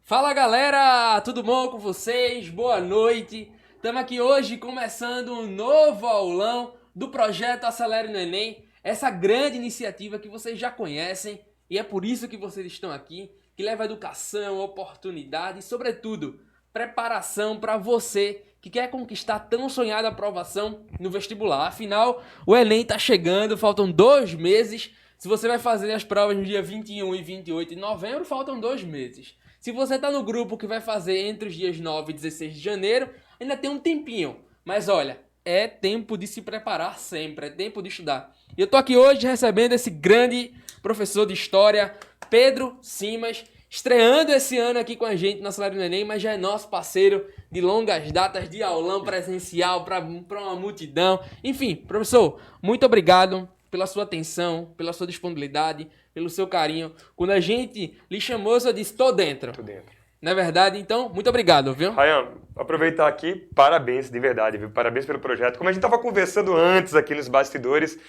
Fala galera, tudo bom com vocês? Boa noite. Estamos aqui hoje começando um novo aulão do projeto Acelere no Enem, essa grande iniciativa que vocês já conhecem e é por isso que vocês estão aqui, que leva educação, oportunidade e, sobretudo, preparação para você que quer conquistar tão sonhada aprovação no vestibular. Afinal, o Enem está chegando, faltam 2 meses. Se você vai fazer as provas no dia 21 e 28 de novembro, faltam 2 meses. Se você está no grupo que vai fazer entre os dias 9 e 16 de janeiro, ainda tem um tempinho. Mas olha, é tempo de se preparar sempre, é tempo de estudar. E eu tô aqui hoje recebendo esse grande professor de História, Pedro Simas, estreando esse ano aqui com a gente no Acelere no Enem, mas já é nosso parceiro de longas datas, de aulão presencial para uma multidão. Enfim, professor, muito obrigado pela sua atenção, pela sua disponibilidade, pelo seu carinho. Quando a gente lhe chamou, eu disse, tô dentro. Tô dentro. Não é verdade? Então, muito obrigado, viu? Rayan, aproveitar aqui, parabéns, de verdade, viu? Parabéns pelo projeto. Como a gente estava conversando antes aqui nos bastidores,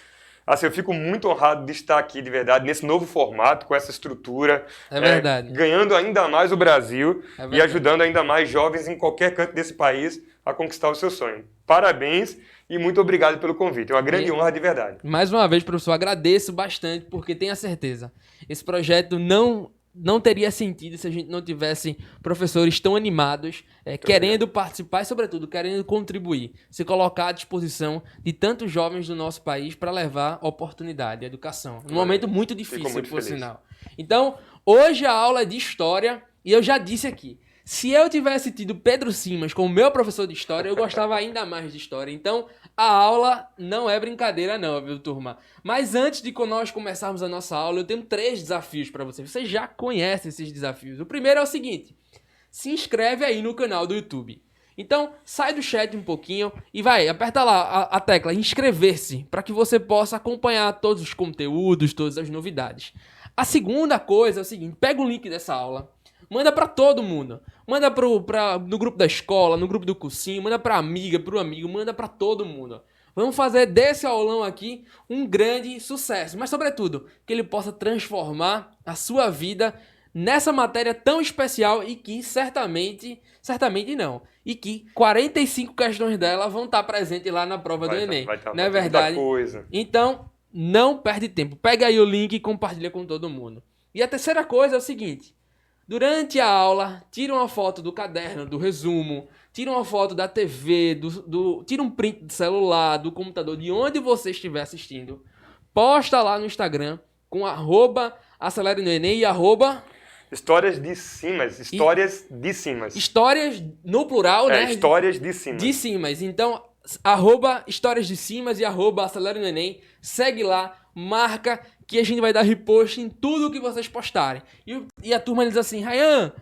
assim, eu fico muito honrado de estar aqui, de verdade, nesse novo formato, com essa estrutura. É verdade. Ganhando ainda mais o Brasil e ajudando ainda mais jovens em qualquer canto desse país a conquistar o seu sonho. Parabéns e muito obrigado pelo convite. É uma grande honra, de verdade. Mais uma vez, professor, agradeço bastante, porque tenha certeza, esse projeto não teria sentido se a gente não tivesse professores tão animados, querendo participar e, sobretudo, querendo contribuir, se colocar à disposição de tantos jovens do nosso país para levar oportunidade, educação. Num momento muito difícil, por sinal. Então, hoje a aula é de História e eu já disse aqui, se eu tivesse tido Pedro Simas como meu professor de História, eu gostava ainda mais de História. Então, a aula não é brincadeira não, viu, turma? Mas antes de nós começarmos a nossa aula, eu tenho 3 desafios para vocês. Vocês já conhecem esses desafios. O primeiro é o seguinte, se inscreve aí no canal do YouTube. Então, sai do chat um pouquinho e vai, aperta lá a tecla inscrever-se, para que você possa acompanhar todos os conteúdos, todas as novidades. A segunda coisa é o seguinte, pega o link dessa aula, manda pra todo mundo. Manda no grupo da escola, no grupo do cursinho, manda pra amiga, pro amigo, manda pra todo mundo. Vamos fazer desse aulão aqui um grande sucesso. Mas, sobretudo, que ele possa transformar a sua vida nessa matéria tão especial e que certamente não. E que 45 questões dela vão estar presentes lá na prova do Enem. Não é verdade? Coisa. Então, não perde tempo. Pega aí o link e compartilha com todo mundo. E a terceira coisa é o seguinte. Durante a aula, tira uma foto do caderno, do resumo, tira uma foto da TV, tira um print do celular, do computador, de onde você estiver assistindo. Posta lá no Instagram com @Acelere no Enem e Histórias de Simas. Histórias de Simas. Histórias no plural, né? Histórias de Simas. De Simas. Então, @Histórias de Simas e @Acelere no Enem. Segue lá, marca que a gente vai dar repost em tudo que vocês postarem. E a turma diz assim, Rayan,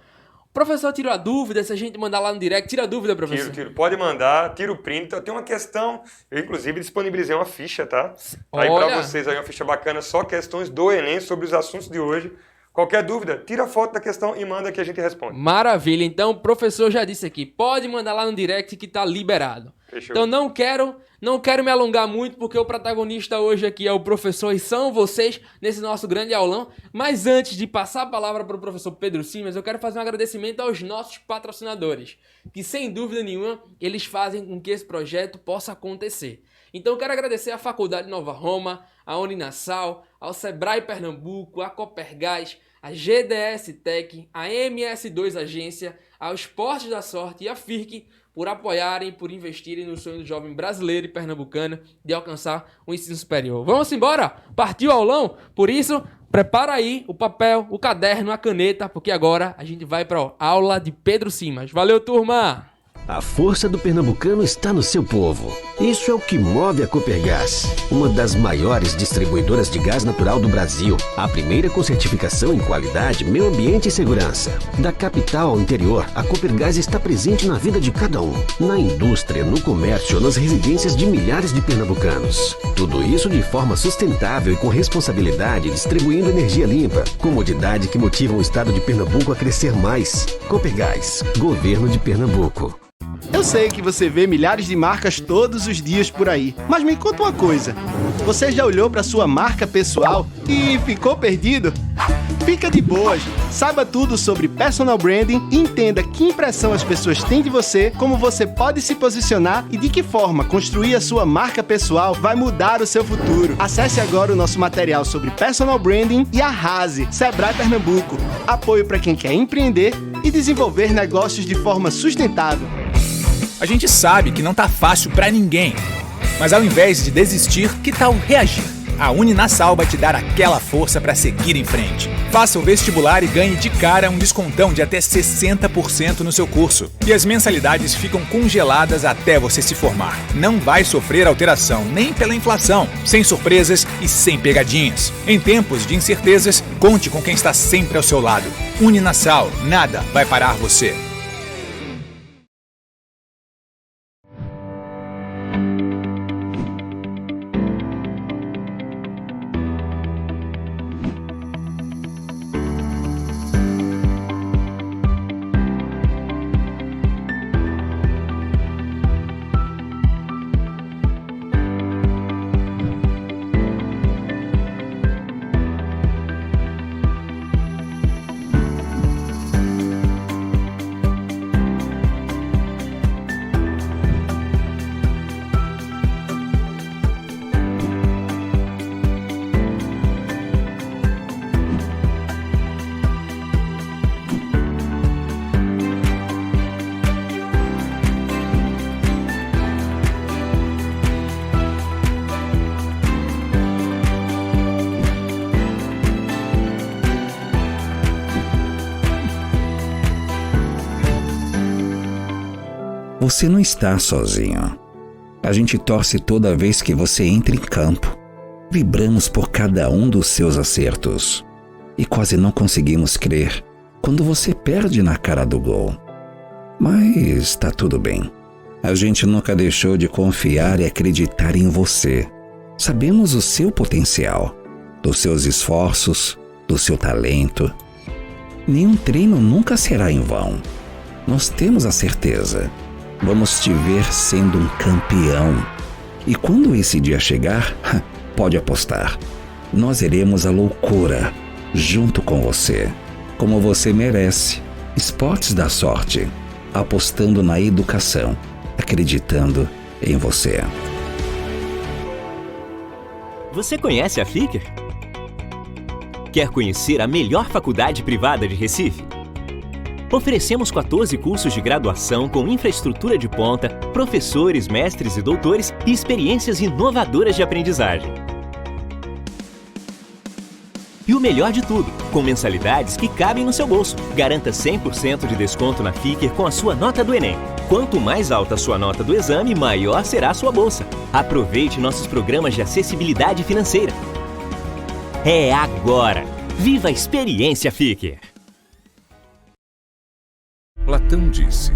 o professor tirou a dúvida, se a gente mandar lá no direct, tira a dúvida, professor. Tiro. Pode mandar, tira o print. Tem uma questão, eu inclusive disponibilizei uma ficha, tá? Aí pra vocês aí, uma ficha bacana, só questões do Enem sobre os assuntos de hoje. Qualquer dúvida, tira a foto da questão e manda que a gente responde. Maravilha, então o professor já disse aqui, pode mandar lá no direct que tá liberado. Fechou. Então não quero me alongar muito, porque o protagonista hoje aqui é o professor e são vocês nesse nosso grande aulão. Mas antes de passar a palavra para o professor Pedro Simas, eu quero fazer um agradecimento aos nossos patrocinadores, que sem dúvida nenhuma, eles fazem com que esse projeto possa acontecer. Então eu quero agradecer à Faculdade Nova Roma, à Uninasal, ao Sebrae Pernambuco, à Copergás, à GDS Tech, à MS2 Agência, ao Esportes da Sorte e à FIRC por apoiarem, por investirem no sonho do jovem brasileiro e pernambucano de alcançar o ensino superior. Vamos embora? Partiu o aulão? Por isso, prepara aí o papel, o caderno, a caneta, porque agora a gente vai para a aula de Pedro Simas. Valeu, turma! A força do pernambucano está no seu povo. Isso é o que move a Copergás, uma das maiores distribuidoras de gás natural do Brasil. A primeira com certificação em qualidade, meio ambiente e segurança. Da capital ao interior, a Copergás está presente na vida de cada um. Na indústria, no comércio, nas residências de milhares de pernambucanos. Tudo isso de forma sustentável e com responsabilidade, distribuindo energia limpa. Comodidade que motiva o estado de Pernambuco a crescer mais. Copergás, Governo de Pernambuco. Eu sei que você vê milhares de marcas todos os dias por aí, mas me conta uma coisa. Você já olhou para sua marca pessoal e ficou perdido? Fica de boas, saiba tudo sobre personal branding e entenda que impressão as pessoas têm de você, como você pode se posicionar e de que forma construir a sua marca pessoal vai mudar o seu futuro. Acesse agora o nosso material sobre personal branding e arrase. Sebrae Pernambuco, apoio para quem quer empreender e desenvolver negócios de forma sustentável. A gente sabe que não tá fácil pra ninguém, mas ao invés de desistir, que tal reagir? A Uninasal vai te dar aquela força para seguir em frente. Faça o vestibular e ganhe de cara um descontão de até 60% no seu curso. E as mensalidades ficam congeladas até você se formar. Não vai sofrer alteração nem pela inflação, sem surpresas e sem pegadinhas. Em tempos de incertezas, conte com quem está sempre ao seu lado. Uninasal, nada vai parar você. Você não está sozinho. A gente torce toda vez que você entra em campo. Vibramos por cada um dos seus acertos. E quase não conseguimos crer quando você perde na cara do gol. Mas tá tudo bem. A gente nunca deixou de confiar e acreditar em você. Sabemos o seu potencial, dos seus esforços, do seu talento. Nenhum treino nunca será em vão. Nós temos a certeza. Vamos te ver sendo um campeão. E quando esse dia chegar, pode apostar. Nós iremos à loucura, junto com você. Como você merece. Esportes da Sorte. Apostando na educação. Acreditando em você. Você conhece a Fiker? Quer conhecer a melhor faculdade privada de Recife? Oferecemos 14 cursos de graduação com infraestrutura de ponta, professores, mestres e doutores e experiências inovadoras de aprendizagem. E o melhor de tudo, com mensalidades que cabem no seu bolso. Garanta 100% de desconto na Fiker com a sua nota do Enem. Quanto mais alta a sua nota do exame, maior será a sua bolsa. Aproveite nossos programas de acessibilidade financeira. É agora! Viva a experiência Fiker! Platão disse: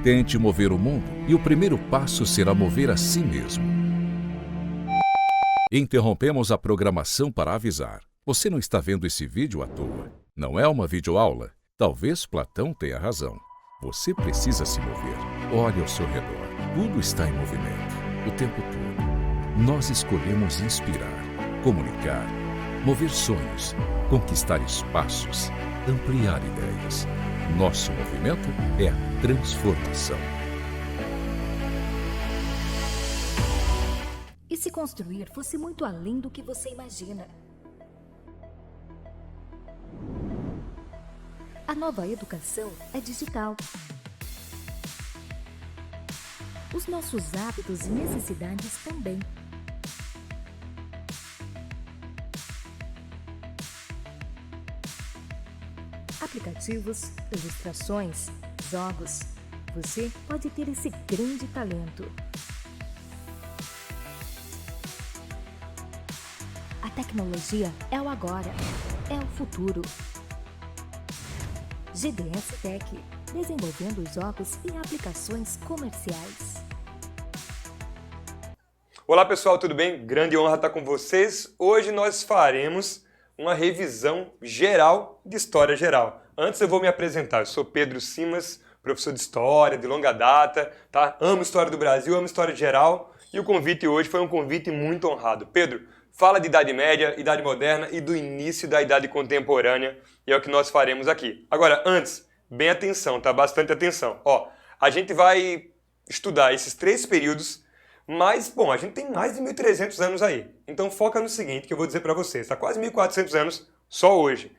tente mover o mundo e o primeiro passo será mover a si mesmo. Interrompemos a programação para avisar. Você não está vendo esse vídeo à toa. Não é uma videoaula. Talvez Platão tenha razão. Você precisa se mover. Olhe ao seu redor. Tudo está em movimento, o tempo todo. Nós escolhemos inspirar, comunicar, mover sonhos, conquistar espaços, ampliar ideias. Nosso movimento é a transformação. E se construir fosse muito além do que você imagina? A nova educação é digital. Os nossos hábitos e necessidades também. Aplicativos, ilustrações, jogos. Você pode ter esse grande talento. A tecnologia é o agora, é o futuro. GDS Tech, desenvolvendo jogos e aplicações comerciais. Olá pessoal, tudo bem? Grande honra estar com vocês. Hoje nós faremos uma revisão geral de História Geral. Antes eu vou me apresentar. Eu sou Pedro Simas, professor de História, de longa data, tá? Amo História do Brasil, amo História Geral. E o convite hoje foi um convite muito honrado. Pedro, fala de Idade Média, Idade Moderna e do início da Idade Contemporânea, e é o que nós faremos aqui. Agora, antes, bem atenção, tá? Bastante atenção. Ó, a gente vai estudar esses 3 períodos, mas, bom, a gente tem mais de 1.300 anos aí. Então foca no seguinte que eu vou dizer para vocês, tá? Quase 1.400 anos só hoje.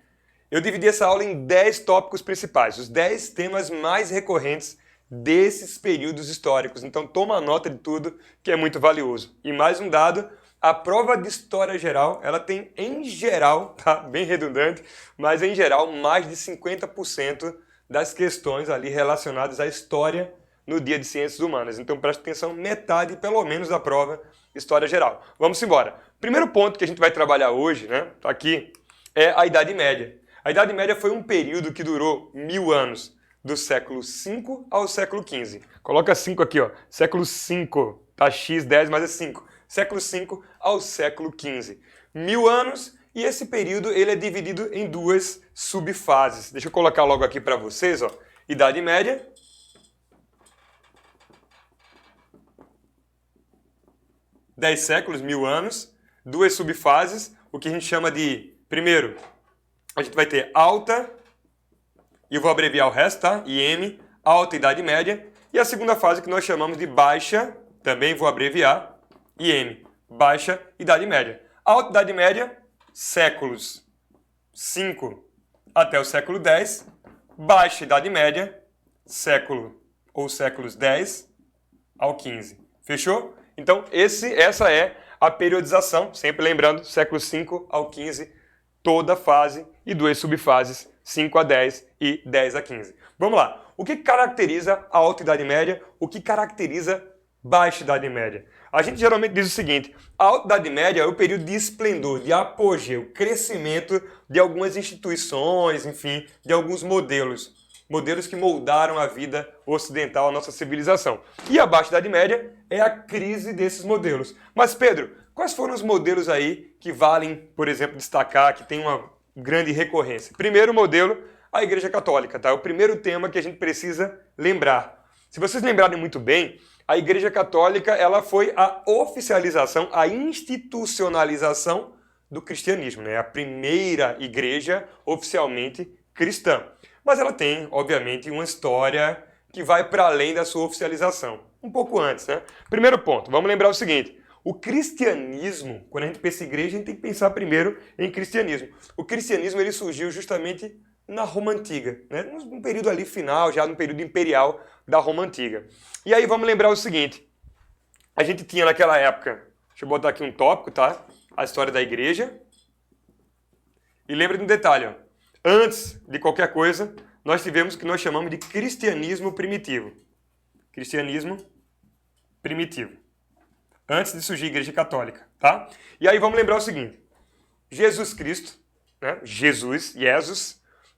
Eu dividi essa aula em 10 tópicos principais, os 10 temas mais recorrentes desses períodos históricos. Então toma nota de tudo, que é muito valioso. E mais um dado, a prova de História Geral, ela tem, em geral, tá? Bem redundante, mas em geral, mais de 50% das questões ali relacionadas à história no dia de Ciências Humanas. Então preste atenção, metade, pelo menos, da prova História Geral. Vamos embora. Primeiro ponto que a gente vai trabalhar hoje, né? Aqui, é a Idade Média. A Idade Média foi um período que durou 1000 anos, do século V ao século XV. Coloca 5 aqui, ó. Século V, tá X10, mas é 5. Século V ao século XV. 1000 anos, e esse período ele é dividido em 2 subfases. Deixa eu colocar logo aqui para vocês, ó. Idade Média. Dez séculos, 1000 anos, 2 subfases, o que a gente chama de, primeiro, a gente vai ter Alta, e eu vou abreviar o resto, tá? IM, Alta Idade Média, e a segunda fase que nós chamamos de Baixa, também vou abreviar, IM, Baixa Idade Média. Alta Idade Média, séculos 5 até o século 10, Baixa Idade Média, século ou séculos 10 ao 15. Fechou? Então, essa é a periodização, sempre lembrando, século 5 ao 15, toda fase e 2 subfases, 5 a 10 e 10 a 15. Vamos lá. O que caracteriza a Alta Idade Média? O que caracteriza Baixa Idade Média? A gente geralmente diz o seguinte, a Alta Idade Média é o período de esplendor, de apogeu, crescimento de algumas instituições, enfim, de alguns modelos. Modelos que moldaram a vida ocidental, a nossa civilização. E a Baixa Idade Média é a crise desses modelos. Mas, Pedro, quais foram os modelos aí que valem, por exemplo, destacar, que tem uma grande recorrência? Primeiro modelo, a Igreja Católica, tá? É o primeiro tema que a gente precisa lembrar. Se vocês lembrarem muito bem, a Igreja Católica ela foi a oficialização, a institucionalização do cristianismo, né? A primeira igreja oficialmente cristã. Mas ela tem, obviamente, uma história que vai para além da sua oficialização. Um pouco antes, né? Primeiro ponto, vamos lembrar o seguinte. O cristianismo, quando a gente pensa em igreja, a gente tem que pensar primeiro em cristianismo. O cristianismo ele surgiu justamente na Roma Antiga, né? Num período ali final, já no período imperial da Roma Antiga. E aí vamos lembrar o seguinte. A gente tinha naquela época, deixa eu botar aqui um tópico, tá? A história da igreja. E lembra de um detalhe, ó. Antes de qualquer coisa, nós tivemos o que nós chamamos de cristianismo primitivo. Cristianismo primitivo. Antes de surgir a Igreja Católica, tá? E aí vamos lembrar o seguinte. Jesus Cristo, né? Jesus,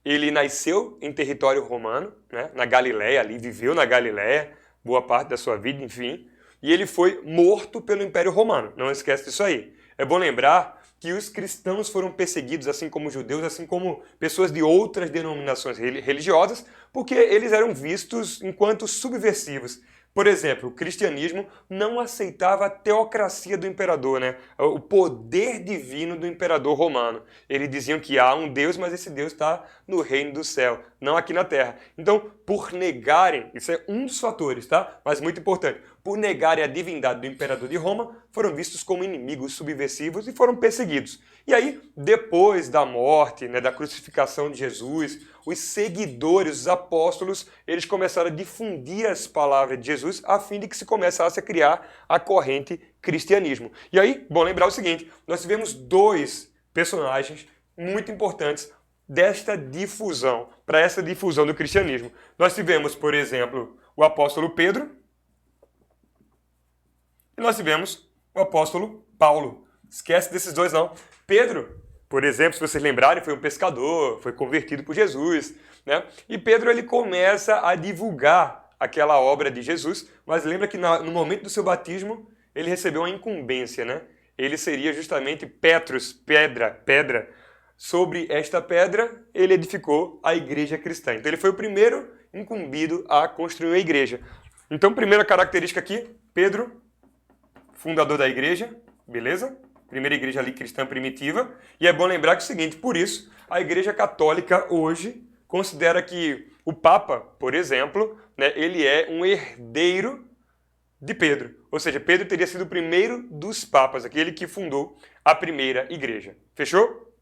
ele nasceu em território romano, né? Na Galileia, ali viveu na Galileia, boa parte da sua vida, enfim. E ele foi morto pelo Império Romano. Não esquece disso aí. É bom lembrar que os cristãos foram perseguidos, assim como os judeus, assim como pessoas de outras denominações religiosas, porque eles eram vistos enquanto subversivos. Por exemplo, o cristianismo não aceitava a teocracia do imperador, né? O poder divino do imperador romano. Eles diziam que há um Deus, mas esse Deus está no reino do céu, não aqui na terra. Então, por negarem, isso é um dos fatores, tá? Mas muito importante, por negarem a divindade do imperador de Roma, foram vistos como inimigos subversivos e foram perseguidos. E aí, depois da morte, né, da crucificação de Jesus, os seguidores, os apóstolos, eles começaram a difundir as palavras de Jesus a fim de que se começasse a criar a corrente cristianismo. E aí, bom lembrar o seguinte, nós tivemos 2 personagens muito importantes desta difusão, para essa difusão do cristianismo. Nós tivemos, por exemplo, o apóstolo Pedro e nós tivemos o apóstolo Paulo. Esquece desses 2 não. Pedro, por exemplo, se vocês lembrarem, foi um pescador, foi convertido por Jesus, né? E Pedro ele começa a divulgar aquela obra de Jesus, mas lembra que no momento do seu batismo ele recebeu uma incumbência, né? Ele seria justamente Petros, pedra. Sobre esta pedra ele edificou a igreja cristã. Então ele foi o primeiro incumbido a construir uma igreja. Então, primeira característica aqui, Pedro, fundador da igreja, beleza? primeira igreja ali cristã primitiva. E é bom lembrar que é o seguinte, por isso, a Igreja Católica hoje considera que o Papa, por exemplo, né, ele é um herdeiro de Pedro. Ou seja, Pedro teria sido o primeiro dos papas, aquele que fundou a primeira igreja. Fechou?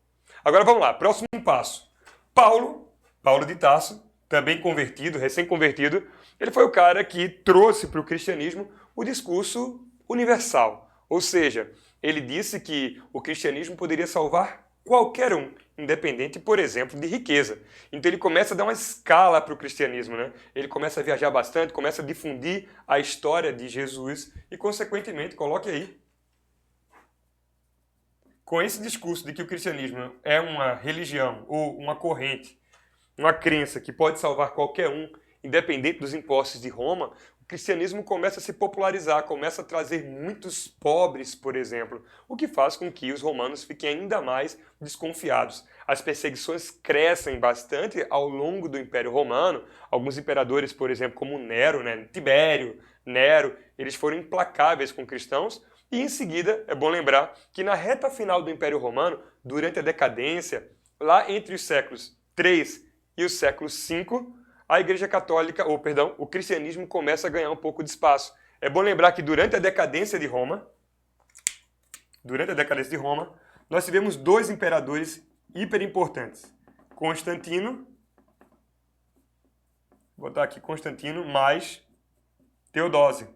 Agora vamos lá, próximo passo. Paulo de Tarso, também convertido, recém-convertido, ele foi o cara que trouxe para o cristianismo o discurso universal. Ou seja, ele disse que o cristianismo poderia salvar qualquer um, independente, por exemplo, de riqueza. Então ele começa a dar uma escala para o cristianismo, né? Ele começa a viajar bastante, começa a difundir a história de Jesus e, consequentemente, coloque aí, com esse discurso de que o cristianismo é uma religião ou uma corrente, uma crença que pode salvar qualquer um, independente dos impostos de Roma, o cristianismo começa a se popularizar, começa a trazer muitos pobres, por exemplo, o que faz com que os romanos fiquem ainda mais desconfiados. As perseguições crescem bastante ao longo do Império Romano. Alguns imperadores, por exemplo, como Nero, né? Tibério, Nero, eles foram implacáveis com cristãos. E em seguida, é bom lembrar que na reta final do Império Romano, durante a decadência, lá entre os séculos 3 e o século 5, a Igreja Católica, o cristianismo começa a ganhar um pouco de espaço. É bom lembrar que durante a decadência de Roma, nós tivemos dois imperadores hiper importantes. Constantino, vou botar aqui Constantino mais Teodósio.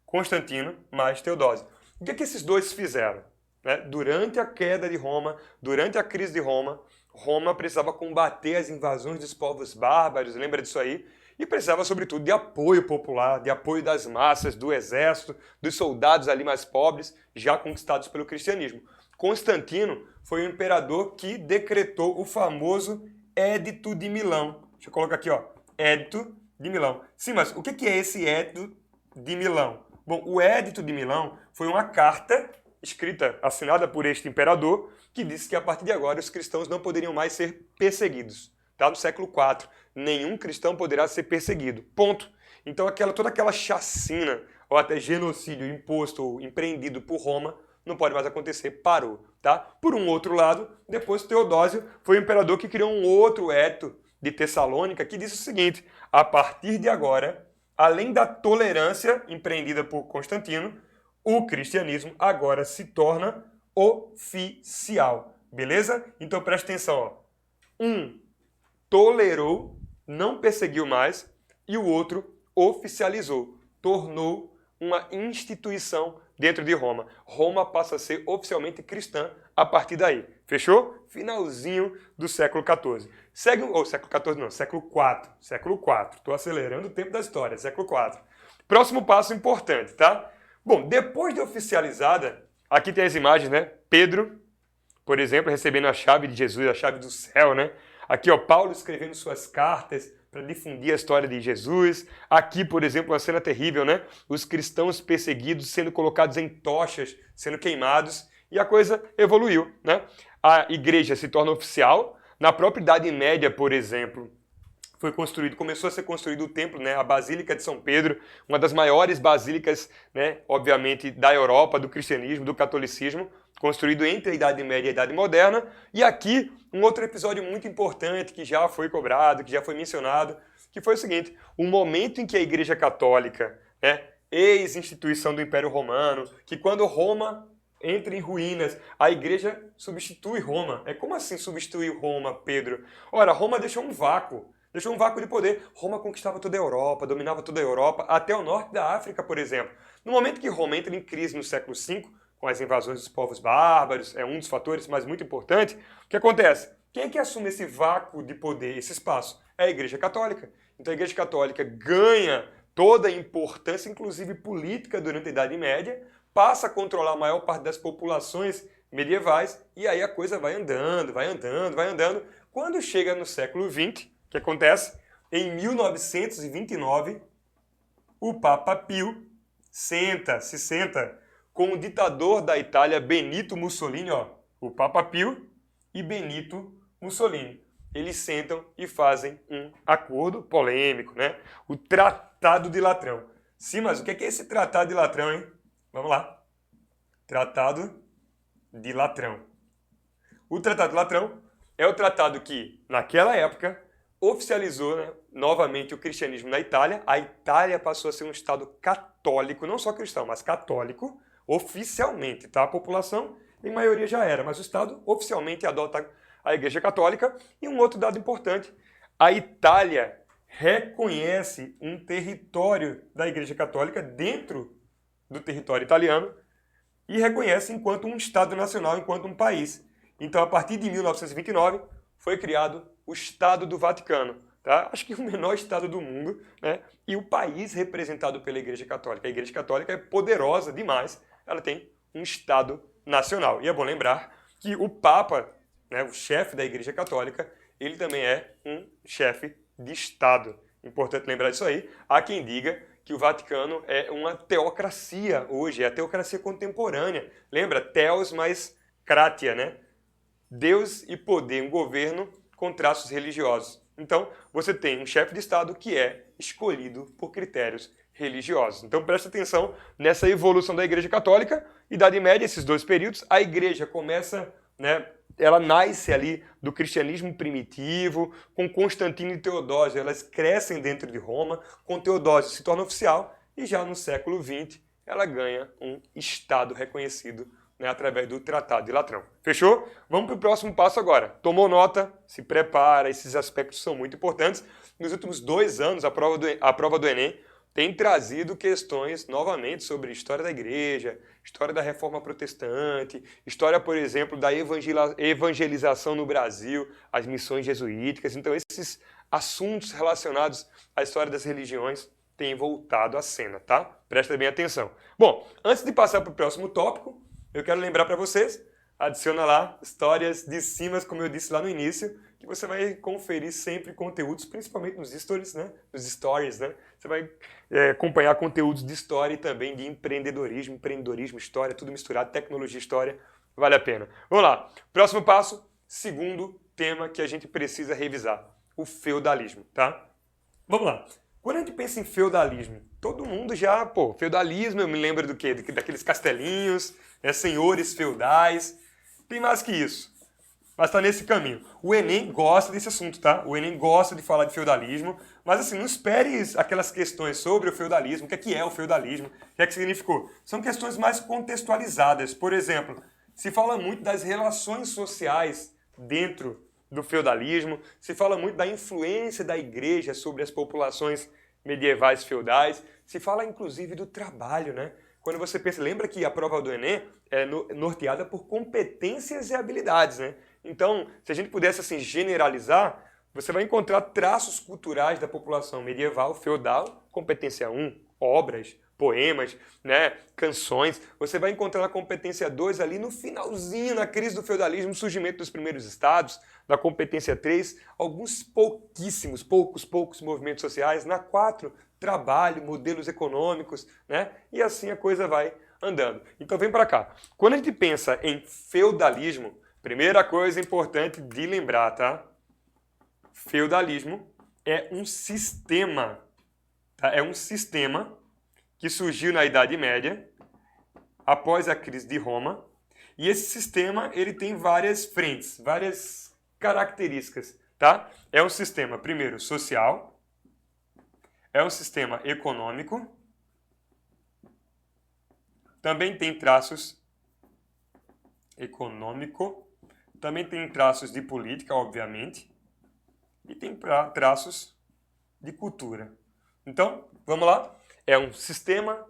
Constantino mais Teodósio. O que é que esses dois fizeram? Né? Durante a queda de Roma, durante a crise de Roma, Roma precisava combater as invasões dos povos bárbaros, lembra disso aí? E precisava, sobretudo, de apoio popular, de apoio das massas, do exército, dos soldados ali mais pobres, já conquistados pelo cristianismo. Constantino foi o imperador que decretou o famoso Édito de Milão. Deixa eu colocar aqui, ó, Édito de Milão. Sim, mas o que é esse Édito de Milão? Bom, o Édito de Milão foi uma carta escrita, assinada por este imperador, que disse que a partir de agora os cristãos não poderiam mais ser perseguidos. Tá? No século IV, nenhum cristão poderá ser perseguido. Ponto. Então toda aquela chacina, ou até genocídio imposto ou empreendido por Roma, não pode mais acontecer, parou. Tá? Por um outro lado, depois Teodósio foi o imperador que criou um outro Édito de Tessalônica, que disse o seguinte: a partir de agora, além da tolerância empreendida por Constantino, o cristianismo agora se torna oficial. Beleza? Então preste atenção. Ó. Um tolerou, não perseguiu mais, e o outro oficializou, tornou uma instituição dentro de Roma. Roma passa a ser oficialmente cristã a partir daí. Fechou? Finalzinho do século XIV. Século IV. Século IV. Estou acelerando o tempo da história. Século IV. Próximo passo importante, tá? Bom, depois de oficializada, aqui tem as imagens, né? Pedro, por exemplo, recebendo a chave de Jesus, a chave do céu, né? Aqui, ó, Paulo escrevendo suas cartas para difundir a história de Jesus. Aqui, por exemplo, uma cena terrível, né? Os cristãos perseguidos sendo colocados em tochas, sendo queimados, e a coisa evoluiu, né? A igreja se torna oficial. Na própria Idade Média, por exemplo, começou a ser construído o templo, né, a Basílica de São Pedro, uma das maiores basílicas, né, obviamente, da Europa, do cristianismo, do catolicismo, construído entre a Idade Média e a Idade Moderna. E aqui, um outro episódio muito importante que já foi cobrado, que já foi mencionado, que foi o seguinte: o momento em que a Igreja Católica, né, ex-instituição do Império Romano, que quando Roma entra em ruínas, a igreja substitui Roma. Como assim substituir Roma, Pedro? Ora, Roma deixou um vácuo de poder. Roma conquistava toda a Europa, dominava toda a Europa, até o norte da África, por exemplo. No momento que Roma entra em crise no século V, com as invasões dos povos bárbaros, é um dos fatores, mas muito importante, o que acontece? Quem é que assume esse vácuo de poder, esse espaço? É a Igreja Católica. Então a Igreja Católica ganha toda a importância, inclusive política, durante a Idade Média, passa a controlar a maior parte das populações medievais, e aí a coisa vai andando. Quando chega no século XX, o que acontece? Em 1929, o Papa Pio se senta com o ditador da Itália, Benito Mussolini, ó, o Papa Pio e Benito Mussolini. Eles sentam e fazem um acordo polêmico, né? O Tratado de Latrão. Sim, mas o que é esse Tratado de Latrão, hein? Vamos lá. Tratado de Latrão. O Tratado de Latrão é o tratado que, naquela época, oficializou, né, novamente o cristianismo na Itália. A Itália passou a ser um estado católico, não só cristão, mas católico, oficialmente, tá? A população, em maioria, já era, mas o estado oficialmente adota a Igreja Católica. E um outro dado importante, a Itália reconhece um território da Igreja Católica dentro do território italiano e reconhece enquanto um Estado nacional, enquanto um país. Então, a partir de 1929, foi criado o Estado do Vaticano, tá? Acho que o menor Estado do mundo, né? E o país representado pela Igreja Católica. A Igreja Católica é poderosa demais, ela tem um Estado nacional. E é bom lembrar que o Papa, né, o chefe da Igreja Católica, ele também é um chefe de Estado. Importante lembrar disso aí. Há quem diga que o Vaticano é uma teocracia hoje, é a teocracia contemporânea. Lembra? Theos mais kratia, né? Deus e poder, um governo com traços religiosos. Então, você tem um chefe de Estado que é escolhido por critérios religiosos. Então, presta atenção nessa evolução da Igreja Católica. Idade Média, esses dois períodos, a Igreja começa, né, ela nasce ali do cristianismo primitivo, com Constantino e Teodósio, elas crescem dentro de Roma, com Teodósio se torna oficial, e já no século XX ela ganha um Estado reconhecido, né, através do Tratado de Latrão. Fechou? Vamos para o próximo passo agora. Tomou nota? Se prepara, esses aspectos são muito importantes. Nos últimos 2 anos, a prova do Enem tem trazido questões novamente sobre história da igreja, história da reforma protestante, história, por exemplo, da evangelização no Brasil, as missões jesuíticas. Então, esses assuntos relacionados à história das religiões têm voltado à cena, tá? Presta bem atenção. Bom, antes de passar para o próximo tópico, eu quero lembrar para vocês, adiciona lá histórias de cimas, como eu disse lá no início, que você vai conferir sempre conteúdos, principalmente nos stories, né? Nos stories, né? Você vai acompanhar conteúdos de história e também de empreendedorismo, história, tudo misturado, tecnologia, história, vale a pena. Vamos lá, próximo passo, segundo tema que a gente precisa revisar, o feudalismo, tá? Vamos lá. Quando a gente pensa em feudalismo, todo mundo já, feudalismo, eu me lembro do quê? Daqueles castelinhos, né, senhores feudais. Tem mais que isso, mas está nesse caminho. O Enem gosta desse assunto, tá? O Enem gosta de falar de feudalismo, mas assim, não espere aquelas questões sobre o feudalismo, o que é o feudalismo, o que é que significou. São questões mais contextualizadas. Por exemplo, se fala muito das relações sociais dentro do feudalismo, se fala muito da influência da igreja sobre as populações medievais feudais, se fala inclusive do trabalho, né? Quando você pensa, lembra que a prova do Enem é norteada por competências e habilidades, né? Então, se a gente pudesse assim generalizar, você vai encontrar traços culturais da população medieval, feudal, competência 1, obras, poemas, né, canções. Você vai encontrar na competência 2 ali no finalzinho, na crise do feudalismo, surgimento dos primeiros estados. Na competência 3, alguns poucos movimentos sociais. Na 4, trabalho, modelos econômicos, né? E assim a coisa vai andando. Então vem para cá. Quando a gente pensa em feudalismo, primeira coisa importante de lembrar, tá? Feudalismo é um sistema, tá? É um sistema que surgiu na Idade Média, após a crise de Roma, e esse sistema ele tem várias frentes, várias características, tá? É um sistema, primeiro, social, é um sistema econômico, também tem traços econômico, também tem traços de política, obviamente, e tem traços de cultura. Então, vamos lá? É um sistema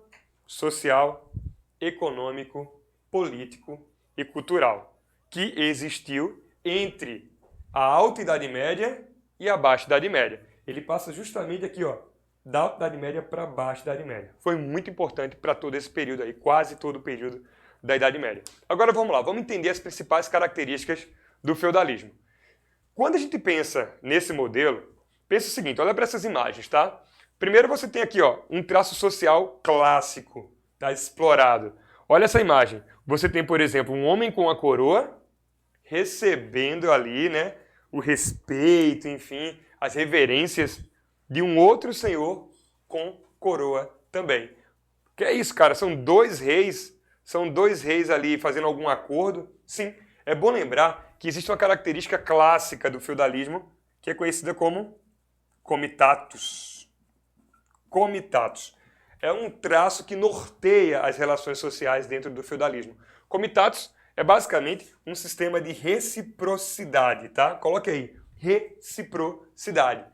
social, econômico, político e cultural que existiu entre a Alta Idade Média e a Baixa Idade Média. Ele passa justamente aqui, ó, da Alta Idade Média para a Baixa Idade Média. Foi muito importante para todo esse período aí, quase todo o período da Idade Média. Agora vamos lá, vamos entender as principais características do feudalismo. Quando a gente pensa nesse modelo, pensa o seguinte, olha para essas imagens, tá? Primeiro você tem aqui, ó, um traço social clássico, tá? Explorado. Olha essa imagem. Você tem, por exemplo, um homem com a coroa recebendo ali, né, o respeito, enfim, as reverências de um outro senhor com coroa também. Que é isso, cara? São 2 reis São dois reis ali fazendo algum acordo? Sim. É bom lembrar que existe uma característica clássica do feudalismo que é conhecida como comitatus. Comitatus. É um traço que norteia as relações sociais dentro do feudalismo. Comitatus é basicamente um sistema de reciprocidade, tá? Coloque aí, reciprocidade.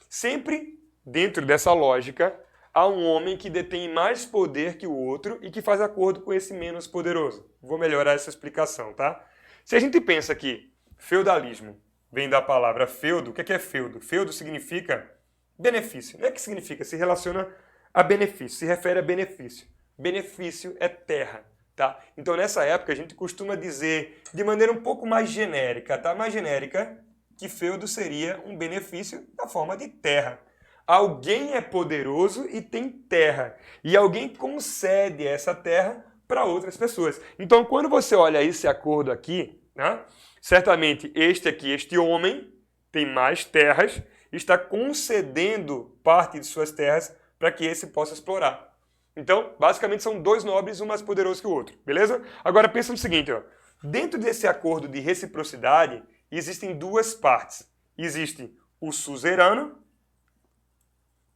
Sempre dentro dessa lógica, há um homem que detém mais poder que o outro e que faz acordo com esse menos poderoso. Vou melhorar essa explicação, tá? Se a gente pensa que feudalismo vem da palavra feudo, o que é feudo? Feudo significa benefício. Não é que significa, se relaciona a benefício, se refere a benefício. Benefício é terra, tá? Então nessa época a gente costuma dizer de maneira um pouco mais genérica, tá? Mais genérica, que feudo seria um benefício na forma de terra. Alguém é poderoso e tem terra, e alguém concede essa terra para outras pessoas. Então, quando você olha esse acordo aqui, né, certamente este homem tem mais terras, está concedendo parte de suas terras para que esse possa explorar. Então, basicamente, são dois nobres, um mais poderoso que o outro, beleza? Agora, pensa no seguinte, ó, dentro desse acordo de reciprocidade, existem duas partes. Existe o suzerano.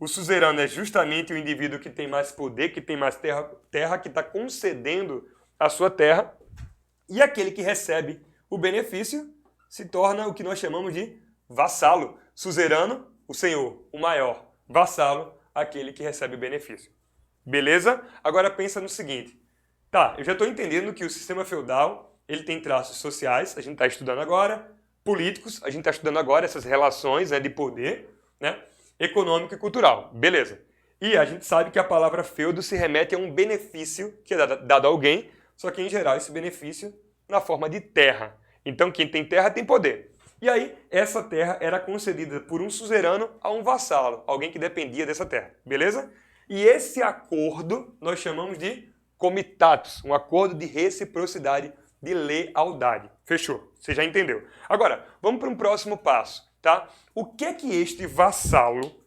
O suzerano é justamente o indivíduo que tem mais poder, que tem mais terra, que está concedendo a sua terra. E aquele que recebe o benefício se torna o que nós chamamos de vassalo. Suzerano, o senhor, o maior. Vassalo, aquele que recebe o benefício. Beleza? Agora pensa no seguinte. Tá, eu já estou entendendo que o sistema feudal ele tem traços sociais, a gente está estudando agora, políticos, a gente está estudando agora essas relações, né, de poder, né? Econômico e cultural. Beleza. E a gente sabe que a palavra feudo se remete a um benefício que é dado a alguém, só que em geral esse benefício na forma de terra. Então quem tem terra tem poder. E aí essa terra era concedida por um suzerano a um vassalo, alguém que dependia dessa terra. Beleza? E esse acordo nós chamamos de comitatus, um acordo de reciprocidade, de lealdade. Fechou? Você já entendeu. Agora, vamos para um próximo passo. Tá? O que é que este vassalo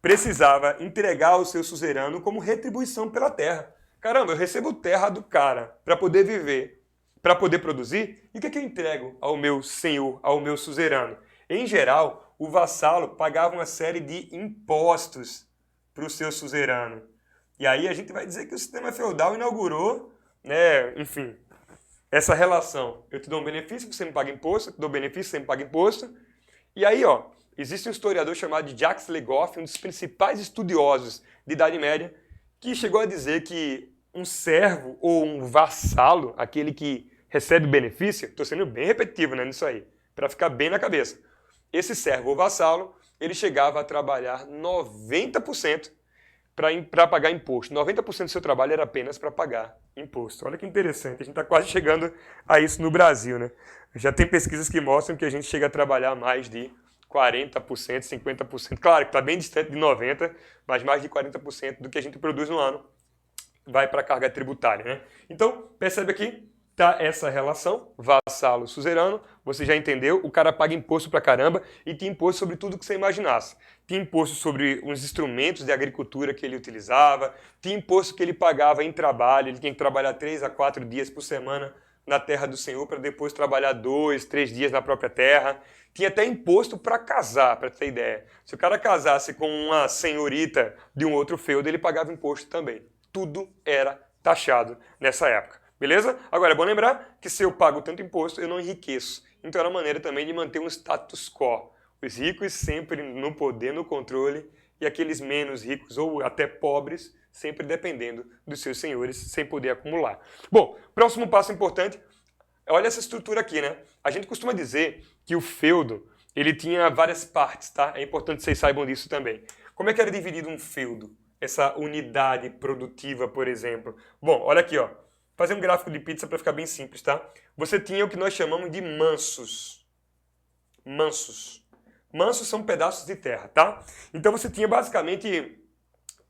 precisava entregar ao seu suzerano como retribuição pela terra? Caramba, eu recebo terra do cara para poder viver, para poder produzir, e o que é que eu entrego ao meu senhor, ao meu suzerano? Em geral, o vassalo pagava uma série de impostos para o seu suzerano. E aí a gente vai dizer que o sistema feudal inaugurou, né, enfim, essa relação. Eu te dou um benefício, você me paga imposto, eu te dou um benefício, você me paga imposto. E aí, ó, existe um historiador chamado Jacques Le Goff, um dos principais estudiosos de Idade Média, que chegou a dizer que um servo ou um vassalo, aquele que recebe benefício, estou sendo bem repetitivo, né, nisso aí, para ficar bem na cabeça. Esse servo ou vassalo, ele chegava a trabalhar 90% para pagar imposto. 90% do seu trabalho era apenas para pagar imposto. Olha que interessante, a gente está quase chegando a isso no Brasil, né? Já tem pesquisas que mostram que a gente chega a trabalhar mais de 40%, 50%. Claro que está bem distante de 90%, mas mais de 40% do que a gente produz no ano vai para a carga tributária, né? Então, percebe aqui, tá essa relação, vassalo-suzerano, você já entendeu, o cara paga imposto pra caramba e tinha imposto sobre tudo que você imaginasse. Tinha imposto sobre os instrumentos de agricultura que ele utilizava, tinha imposto que ele pagava em trabalho, ele tinha que trabalhar 3 a 4 dias por semana na terra do Senhor para depois trabalhar 2, 3 dias na própria terra. Tinha até imposto para casar, para ter ideia. Se o cara casasse com uma senhorita de um outro feudo, ele pagava imposto também. Tudo era taxado nessa época. Beleza? Agora, é bom lembrar que se eu pago tanto imposto, eu não enriqueço. Então, era uma maneira também de manter um status quo. Os ricos sempre no poder, no controle, e aqueles menos ricos ou até pobres, sempre dependendo dos seus senhores, sem poder acumular. Bom, próximo passo importante, olha essa estrutura aqui, né? A gente costuma dizer que o feudo, ele tinha várias partes, tá? É importante que vocês saibam disso também. Como é que era dividido um feudo? Essa unidade produtiva, por exemplo. Bom, olha aqui, ó. Fazer um gráfico de pizza para ficar bem simples, tá? Você tinha o que nós chamamos de mansos. Mansos. Mansos são pedaços de terra, tá? Então você tinha basicamente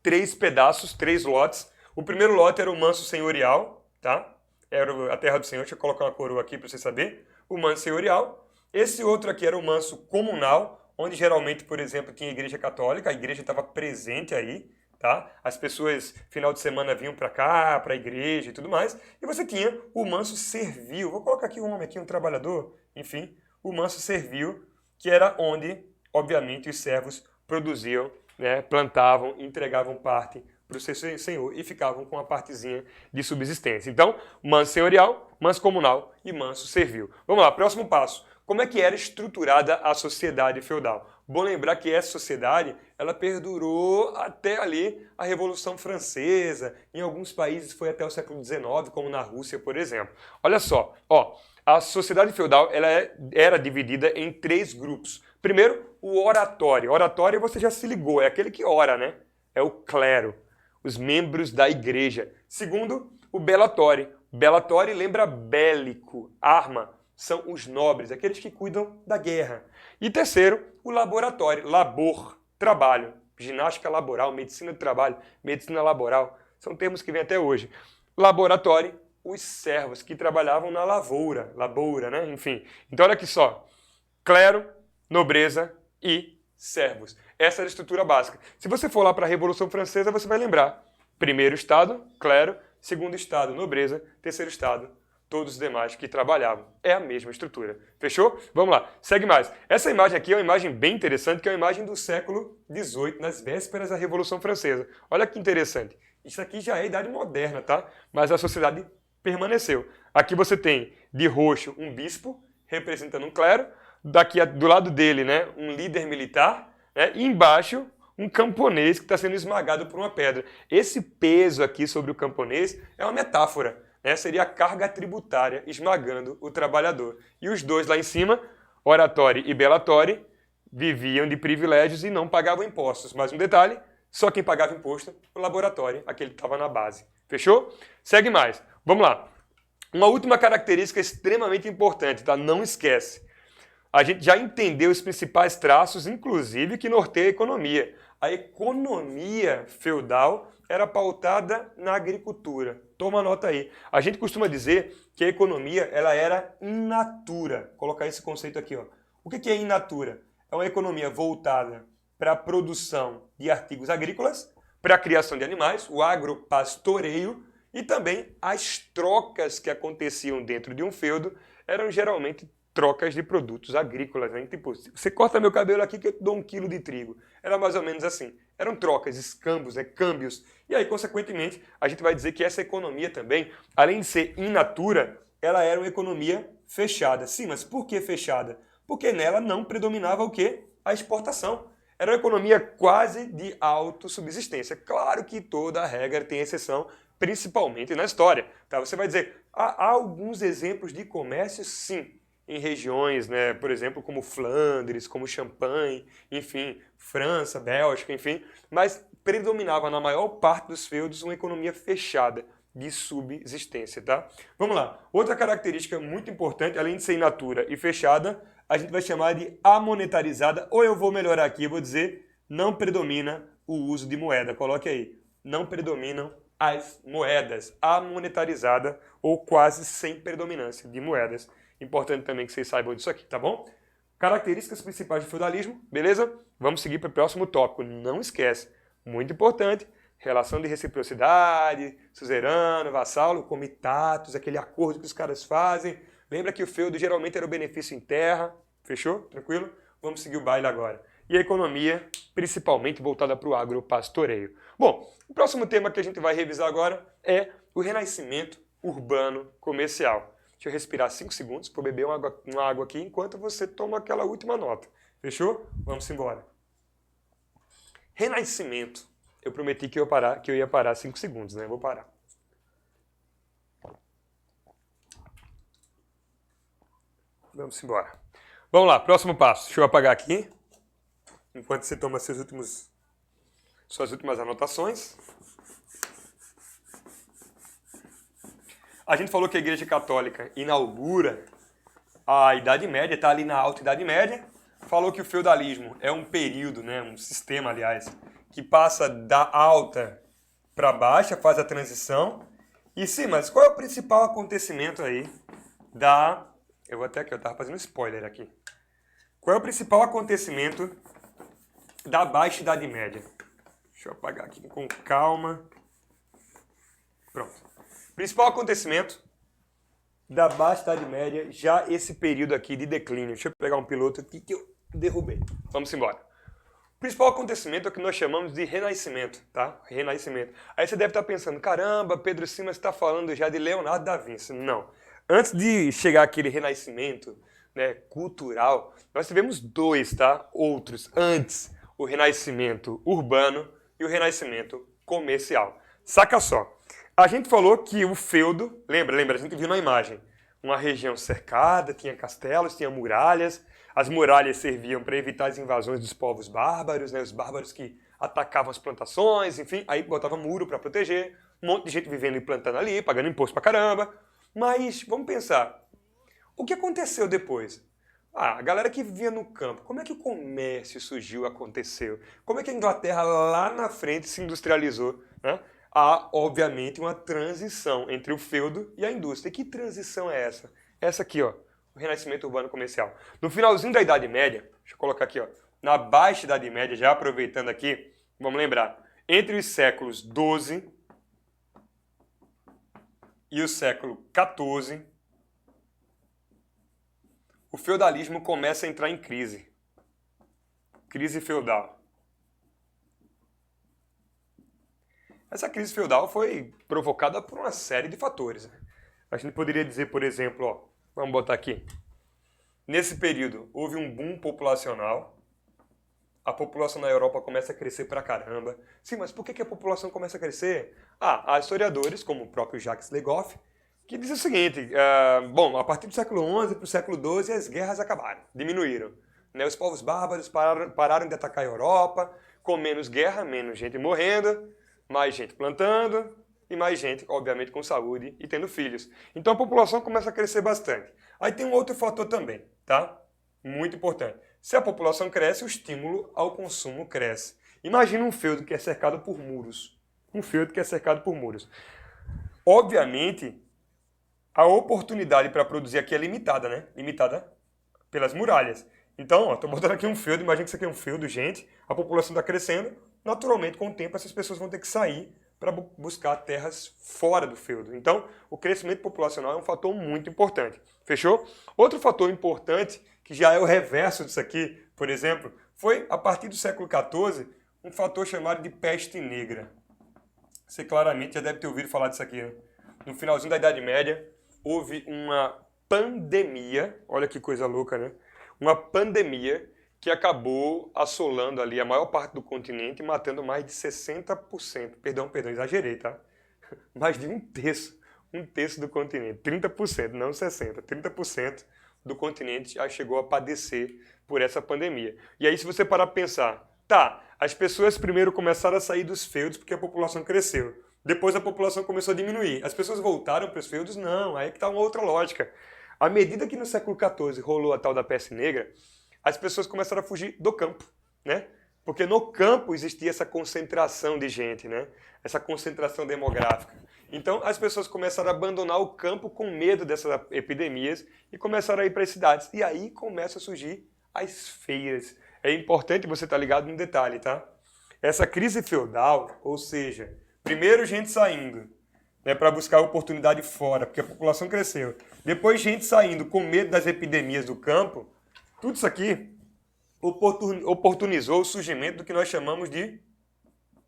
3 pedaços, 3 lotes. O primeiro lote era o manso senhorial, tá? Era a terra do Senhor. Deixa eu colocar uma coroa aqui para você saber. O manso senhorial. Esse outro aqui era o manso comunal, onde geralmente, por exemplo, tinha a igreja católica. A igreja estava presente aí, tá? As pessoas, final de semana, vinham para cá, para a igreja e tudo mais. E você tinha o manso servil. Vou colocar aqui um homem, aqui um trabalhador, enfim. O manso servil, que era onde, obviamente, os servos produziam, né, plantavam, entregavam parte para o seu senhor e ficavam com a partezinha de subsistência. Então, manso senhorial, manso comunal e manso servil. Vamos lá, próximo passo. Como é que era estruturada a sociedade feudal? Bom lembrar que essa sociedade, ela perdurou até ali a Revolução Francesa. Em alguns países foi até o século XIX, como na Rússia, por exemplo. Olha só, a sociedade feudal ela era dividida em 3 grupos. Primeiro, o oratório. Oratório você já se ligou, é aquele que ora, né? É o clero, os membros da igreja. Segundo, o belatório. Belatório lembra bélico, arma. São os nobres, aqueles que cuidam da guerra. E terceiro, o laboratório, labor, trabalho, ginástica laboral, medicina do trabalho, medicina laboral, são termos que vêm até hoje. Laboratório, os servos que trabalhavam na lavoura, né? Enfim. Então olha aqui só, clero, nobreza e servos. Essa era a estrutura básica. Se você for lá para a Revolução Francesa, você vai lembrar. Primeiro estado, clero, segundo estado, nobreza, terceiro estado, todos os demais que trabalhavam. É a mesma estrutura. Fechou? Vamos lá. Segue mais. Essa imagem aqui é uma imagem bem interessante, que é uma imagem do século XVIII, nas vésperas da Revolução Francesa. Olha que interessante. Isso aqui já é a Idade Moderna, tá? Mas a sociedade permaneceu. Aqui você tem, de roxo, um bispo, representando um clero. Daqui do lado dele, né, um líder militar. Né? E embaixo, um camponês que está sendo esmagado por uma pedra. Esse peso aqui sobre o camponês é uma metáfora. Seria a carga tributária esmagando o trabalhador. E os dois lá em cima, oratório e belatório, viviam de privilégios e não pagavam impostos. Mais um detalhe, só quem pagava imposto, o laboratório, aquele que estava na base. Fechou? Segue mais. Vamos lá. Uma última característica extremamente importante, tá? Não esquece. A gente já entendeu os principais traços, inclusive, que norteiam a economia. A economia feudal era pautada na agricultura. Toma nota aí. A gente costuma dizer que a economia ela era in natura. Vou colocar esse conceito aqui. Ó. O que é in natura? É uma economia voltada para a produção de artigos agrícolas, para a criação de animais, o agropastoreio, e também as trocas que aconteciam dentro de um feudo eram geralmente trocas de produtos agrícolas, né? Tipo, você corta meu cabelo aqui que eu te dou 1 quilo de trigo. Era mais ou menos assim. Eram trocas, escambos, câmbios. E aí, consequentemente, a gente vai dizer que essa economia também, além de ser in natura, ela era uma economia fechada. Sim, mas por que fechada? Porque nela não predominava o quê? A exportação. Era uma economia quase de autossubsistência. Claro que toda regra tem exceção, principalmente na história. Tá? Você vai dizer, há alguns exemplos de comércio? Sim. Em regiões, né, por exemplo, como Flandres, como Champagne, enfim, França, Bélgica, enfim, mas predominava na maior parte dos feudos uma economia fechada de subsistência, tá? Vamos lá. Outra característica muito importante, além de ser in natura e fechada, a gente vai chamar de amonetarizada, ou eu vou melhorar aqui, eu vou dizer, não predomina o uso de moeda. Coloque aí. Não predominam as moedas. Amonetarizada ou quase sem predominância de moedas. Importante também que vocês saibam disso aqui, tá bom? Características principais do feudalismo, beleza? Vamos seguir para o próximo tópico. Não esquece, muito importante, relação de reciprocidade, suzerano, vassalo, comitatus, aquele acordo que os caras fazem. Lembra que o feudo geralmente era o benefício em terra, fechou? Tranquilo? Vamos seguir o baile agora. E a economia, principalmente voltada para o agropastoreio. Bom, o próximo tema que a gente vai revisar agora é o renascimento urbano comercial. Deixa eu respirar 5 segundos para beber uma água aqui enquanto você toma aquela última nota. Fechou? Vamos embora. Renascimento. Eu prometi que eu ia parar 5 segundos, né? Vou parar. Vamos embora. Vamos lá, próximo passo. Deixa eu apagar aqui. Enquanto você toma suas últimas anotações. A gente falou que a Igreja Católica inaugura a Idade Média, está ali na Alta Idade Média. Falou que o feudalismo é um período, né, um sistema, aliás, que passa da alta para baixa, faz a transição. E sim, mas qual é o principal acontecimento aí da... Eu vou até aqui, eu estava fazendo spoiler aqui. Qual é o principal acontecimento da Baixa Idade Média? Deixa Deixa eu apagar aqui com calma. Pronto. Principal acontecimento da Baixa Idade Média, já esse período aqui de declínio. Deixa eu pegar um piloto aqui que eu derrubei. Vamos embora. O principal acontecimento é o que nós chamamos de Renascimento, tá? Renascimento. Aí você deve estar pensando, caramba, Pedro Simas está falando já de Leonardo da Vinci. Não. Antes de chegar aquele Renascimento, né, cultural, nós tivemos dois, tá? Outros antes. O Renascimento urbano e o Renascimento comercial. Saca só. A gente falou que o feudo, lembra, a gente viu na imagem, uma região cercada, tinha castelos, tinha muralhas, as muralhas serviam para evitar as invasões dos povos bárbaros, né, os bárbaros que atacavam as plantações, enfim, aí botava muro para proteger, um monte de gente vivendo e plantando ali, pagando imposto pra caramba. Mas, vamos pensar, o que aconteceu depois? A galera que vivia no campo, como é que o comércio surgiu, aconteceu? Como é que a Inglaterra lá na frente se industrializou, né? Há, obviamente, uma transição entre o feudo e a indústria. E que transição é essa? Essa aqui, ó, o Renascimento Urbano Comercial. No finalzinho da Idade Média, deixa eu colocar aqui, ó, na Baixa Idade Média, já aproveitando aqui, vamos lembrar, entre os séculos XII e o século XIV, o feudalismo começa a entrar em crise. Crise feudal. Essa crise feudal foi provocada por uma série de fatores. A gente poderia dizer, por exemplo, ó, vamos botar aqui. Nesse período, houve um boom populacional. A população na Europa começa a crescer pra caramba. Sim, mas por que a população começa a crescer? Há historiadores, como o próprio Jacques Le Goff, que diz o seguinte, bom, a partir do século XI para o século XII as guerras acabaram, diminuíram. Né? Os povos bárbaros pararam de atacar a Europa, com menos guerra, menos gente morrendo, mais gente plantando e mais gente, obviamente, com saúde e tendo filhos. Então a população começa a crescer bastante. Aí tem um outro fator também, tá? Muito importante. Se a população cresce, o estímulo ao consumo cresce. Imagina um feudo que é cercado por muros. Um feudo que é cercado por muros. Obviamente, a oportunidade para produzir aqui é limitada, né? Limitada pelas muralhas. Então, estou botando aqui um feudo, imagina que isso aqui é um feudo, gente. A população está crescendo. Naturalmente, com o tempo, essas pessoas vão ter que sair para buscar terras fora do feudo. Então, o crescimento populacional é um fator muito importante. Fechou? Outro fator importante, que já é o reverso disso aqui, por exemplo, foi, a partir do século XIV, um fator chamado de peste negra. Você claramente já deve ter ouvido falar disso aqui, né? No finalzinho da Idade Média, houve uma pandemia, olha que coisa louca, né? Uma pandemia que acabou assolando ali a maior parte do continente e matando mais de 60%. Perdão, exagerei, tá? Mais de um terço do continente. 30%, não 60%. 30% do continente já chegou a padecer por essa pandemia. E aí, se você parar para pensar, tá, as pessoas primeiro começaram a sair dos feudos porque a população cresceu. Depois a população começou a diminuir. As pessoas voltaram para os feudos? Não, aí que está uma outra lógica. À medida que no século XIV rolou a tal da peste negra, as pessoas começaram a fugir do campo, né? Porque no campo existia essa concentração de gente, né? Essa concentração demográfica. Então as pessoas começaram a abandonar o campo com medo dessas epidemias e começaram a ir para as cidades. E aí começam a surgir as feiras. É importante você estar ligado num detalhe, tá? Essa crise feudal, ou seja, primeiro gente saindo, né, para buscar oportunidade fora, porque a população cresceu. Depois gente saindo com medo das epidemias do campo. Tudo isso aqui oportunizou o surgimento do que nós chamamos de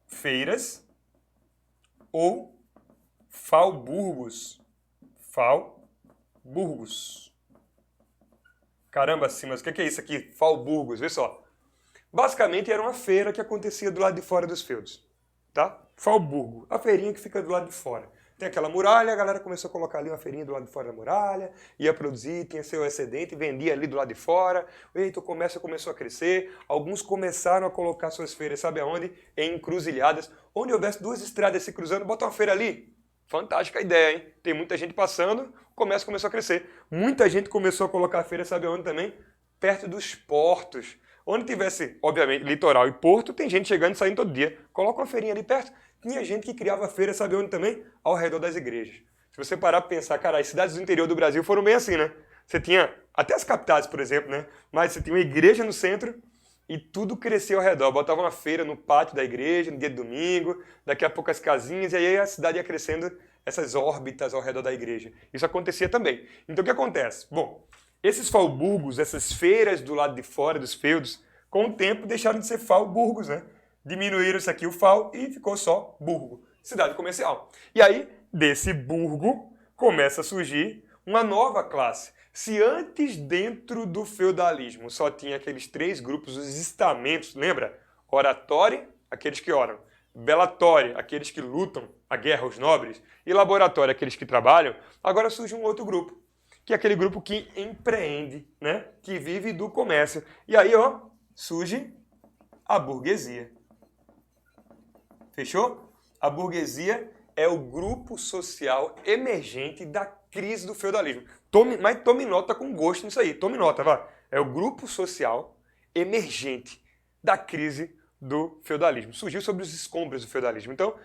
feiras ou falburgos. Falburgos. Caramba, sim, mas o que é isso aqui? Falburgos, vê só. Basicamente era uma feira que acontecia do lado de fora dos feudos. Tá? Falburgo, a feirinha que fica do lado de fora. Tem aquela muralha, a galera começou a colocar ali uma feirinha do lado de fora da muralha, ia produzir, tinha seu excedente, vendia ali do lado de fora. Eita, o comércio começou a crescer, alguns começaram a colocar suas feiras, sabe aonde? Em encruzilhadas. Onde houvesse duas estradas se cruzando, bota uma feira ali. Fantástica ideia, hein? Tem muita gente passando, o comércio começou a crescer. Muita gente começou a colocar a feira, sabe aonde também? Perto dos portos. Onde tivesse, obviamente, litoral e porto, tem gente chegando e saindo todo dia. Coloca uma feirinha ali perto. Tinha gente que criava feira, sabe onde também? Ao redor das igrejas. Se você parar para pensar, cara, as cidades do interior do Brasil foram bem assim, né? Você tinha, até as capitais, por exemplo, né? Mas você tinha uma igreja no centro e tudo crescia ao redor. Botava uma feira no pátio da igreja, no dia de domingo, daqui a pouco as casinhas, e aí a cidade ia crescendo essas órbitas ao redor da igreja. Isso acontecia também. Então o que acontece? Bom, esses fauburgos, essas feiras do lado de fora dos feudos, com o tempo deixaram de ser fauburgos, né? Diminuíram isso aqui o fal e ficou só burgo, cidade comercial. E aí, desse burgo, começa a surgir uma nova classe. Se antes, dentro do feudalismo, só tinha aqueles 3 grupos, os estamentos, lembra? Oratório, aqueles que oram. Belatório, aqueles que lutam a guerra, os nobres. E laboratório, aqueles que trabalham. Agora surge um outro grupo, que é aquele grupo que empreende, né? Que vive do comércio. E aí, ó, surge a burguesia. Fechou? A burguesia é o grupo social emergente da crise do feudalismo. Mas tome nota com gosto nisso aí. Tome nota, vá. É o grupo social emergente da crise do feudalismo. Surgiu sobre os escombros do feudalismo. Então,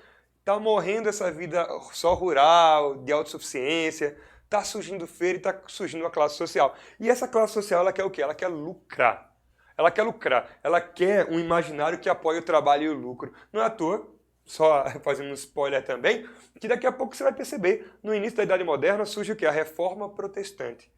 tá morrendo essa vida só rural, de autossuficiência, tá surgindo feira e tá surgindo uma classe social. E essa classe social, ela quer o quê? Ela quer lucrar. Ela quer lucrar. Ela quer um imaginário que apoie o trabalho e o lucro. Não é à toa, só fazendo um spoiler também, que daqui a pouco você vai perceber, no início da Idade Moderna surge o quê? A Reforma Protestante.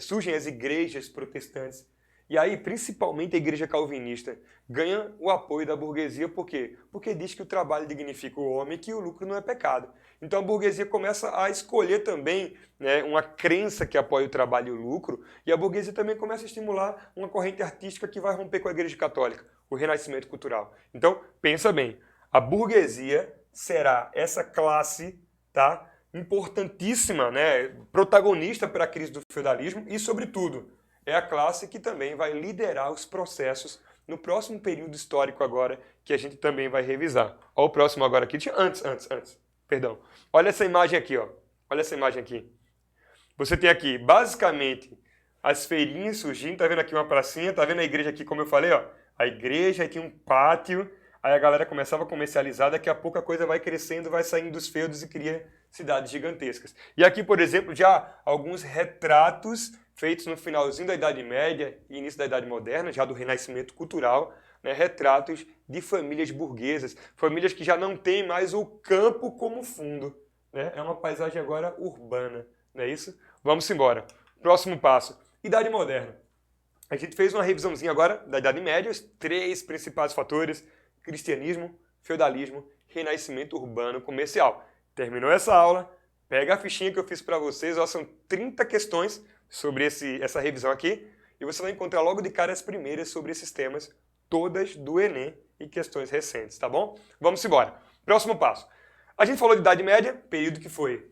Surgem as igrejas protestantes. E aí, principalmente a igreja calvinista, ganha o apoio da burguesia. Por quê? Porque diz que o trabalho dignifica o homem e que o lucro não é pecado. Então a burguesia começa a escolher também, né, uma crença que apoia o trabalho e o lucro, e a burguesia também começa a estimular uma corrente artística que vai romper com a igreja católica, o renascimento cultural. Então, pensa bem, a burguesia será essa classe, tá, importantíssima, né, protagonista para a crise do feudalismo e, sobretudo, é a classe que também vai liderar os processos no próximo período histórico agora, que a gente também vai revisar. Olha o próximo agora aqui. Antes. Perdão. Olha essa imagem aqui, ó. Olha essa imagem aqui. Você tem aqui, basicamente, as feirinhas surgindo. Tá vendo aqui uma pracinha? Tá vendo a igreja aqui, como eu falei, ó? A igreja, aí tinha um pátio. Aí a galera começava a comercializar. Daqui a pouco a coisa vai crescendo, vai saindo dos feudos e cria cidades gigantescas. E aqui, por exemplo, já alguns retratos feitos no finalzinho da Idade Média e início da Idade Moderna, já do Renascimento Cultural, né, retratos de famílias burguesas, famílias que já não têm mais o campo como fundo. Né? É uma paisagem agora urbana, não é isso? Vamos embora. Próximo passo, Idade Moderna. A gente fez uma revisãozinha agora da Idade Média, os 3 principais fatores: cristianismo, feudalismo, renascimento urbano comercial. Terminou essa aula, pega a fichinha que eu fiz para vocês, ó, são 30 questões sobre essa revisão aqui, e você vai encontrar logo de cara as primeiras sobre esses temas, todas do Enem e questões recentes, tá bom? Vamos embora. Próximo passo. A gente falou de Idade Média, período que foi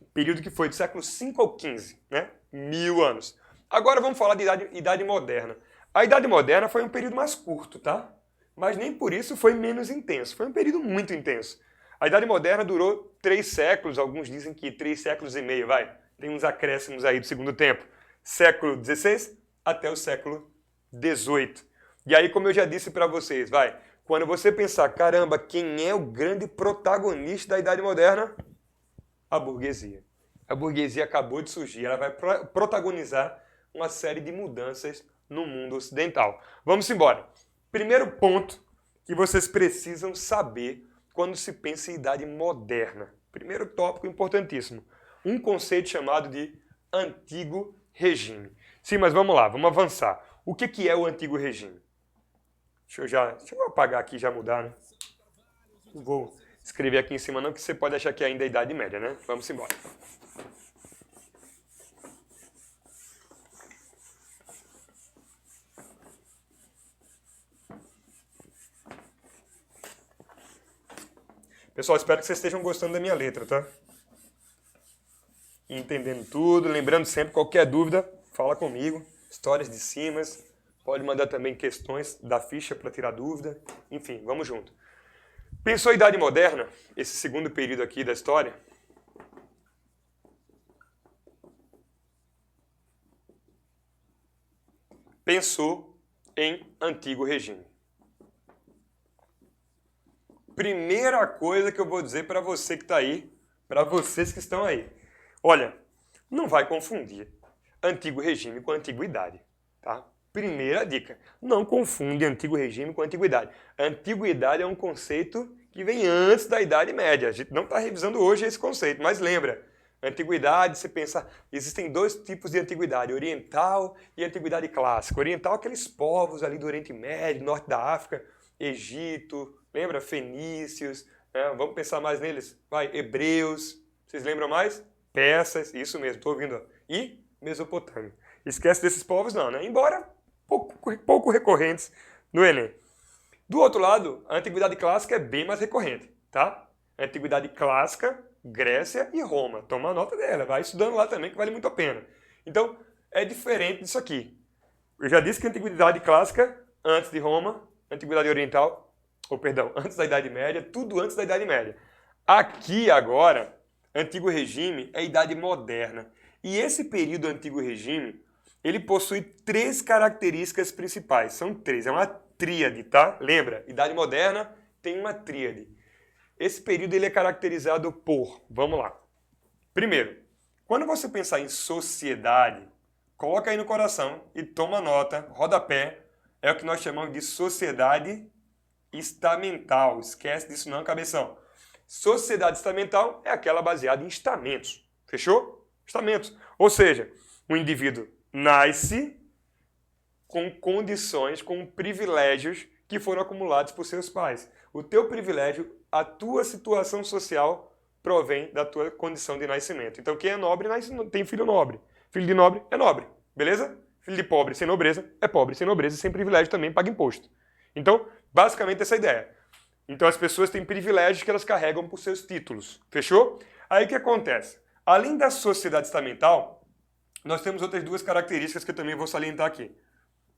do século V ao XV, né? 1000 anos. Agora vamos falar de Idade Moderna. A Idade Moderna foi um período mais curto, tá? Mas nem por isso foi menos intenso. Foi um período muito intenso. A Idade Moderna durou 3 séculos, alguns dizem que 3 séculos e meio, vai. Tem uns acréscimos aí do segundo tempo. Século XVI até o século XVIII. E aí, como eu já disse para vocês, vai, quando você pensar, caramba, quem é o grande protagonista da Idade Moderna? A burguesia. A burguesia acabou de surgir, ela vai protagonizar uma série de mudanças no mundo ocidental. Vamos embora. Primeiro ponto que vocês precisam saber quando se pensa em Idade Moderna. Primeiro tópico importantíssimo. Um conceito chamado de Antigo Regime. Sim, mas vamos lá, vamos avançar. O que é o Antigo Regime? Deixa eu apagar aqui e já mudar, né? Não vou escrever aqui em cima não, que você pode achar que ainda é Idade Média, né? Vamos embora. Pessoal, espero que vocês estejam gostando da minha letra, tá? Entendendo tudo, lembrando sempre, qualquer dúvida, fala comigo. Histórias de cimas, pode mandar também questões da ficha para tirar dúvida. Enfim, vamos junto. Pensou em Idade Moderna, esse segundo período aqui da história? Pensou em Antigo Regime. Primeira coisa que eu vou dizer para você que está aí, para vocês que estão aí. Olha, não vai confundir Antigo Regime com Antiguidade, tá? Primeira dica, não confunde antigo regime com antiguidade. A antiguidade é um conceito que vem antes da Idade Média. A gente não está revisando hoje esse conceito, mas lembra, antiguidade, você pensa, existem dois tipos de antiguidade, oriental e antiguidade clássica. Oriental, aqueles povos ali do Oriente Médio, norte da África, Egito, lembra? Fenícios, né? Vamos pensar mais neles? Vai, hebreus, vocês lembram mais? Persas, isso mesmo, estou ouvindo. E Mesopotâmia. Esquece desses povos não, né? Embora pouco recorrentes no Enem. Do outro lado, a antiguidade clássica é bem mais recorrente, tá? A antiguidade clássica, Grécia e Roma. Toma nota dela, vai estudando lá também que vale muito a pena. Então, é diferente disso aqui. Eu já disse que a antiguidade clássica, antes de Roma, antiguidade oriental, antes da Idade Média, tudo antes da Idade Média. Aqui agora, antigo regime é Idade Moderna. E esse período antigo regime, ele possui 3 características principais. São 3, é uma tríade, tá? Lembra, Idade Moderna tem uma tríade. Esse período ele é caracterizado por, vamos lá. Primeiro, quando você pensar em sociedade, coloca aí no coração e toma nota, rodapé, é o que nós chamamos de sociedade estamental. Esquece disso não, cabeção. Sociedade estamental é aquela baseada em estamentos. Fechou? Estamentos. Ou seja, o indivíduo nasce com condições, com privilégios que foram acumulados por seus pais. O teu privilégio, a tua situação social provém da tua condição de nascimento. Então quem é nobre tem filho nobre. Filho de nobre é nobre, beleza? Filho de pobre sem nobreza é pobre sem nobreza e sem privilégio também paga imposto. Então, basicamente essa é a ideia. Então as pessoas têm privilégios que elas carregam por seus títulos. Fechou? Aí o que acontece? Além da sociedade estamental, nós temos outras 2 características que eu também vou salientar aqui.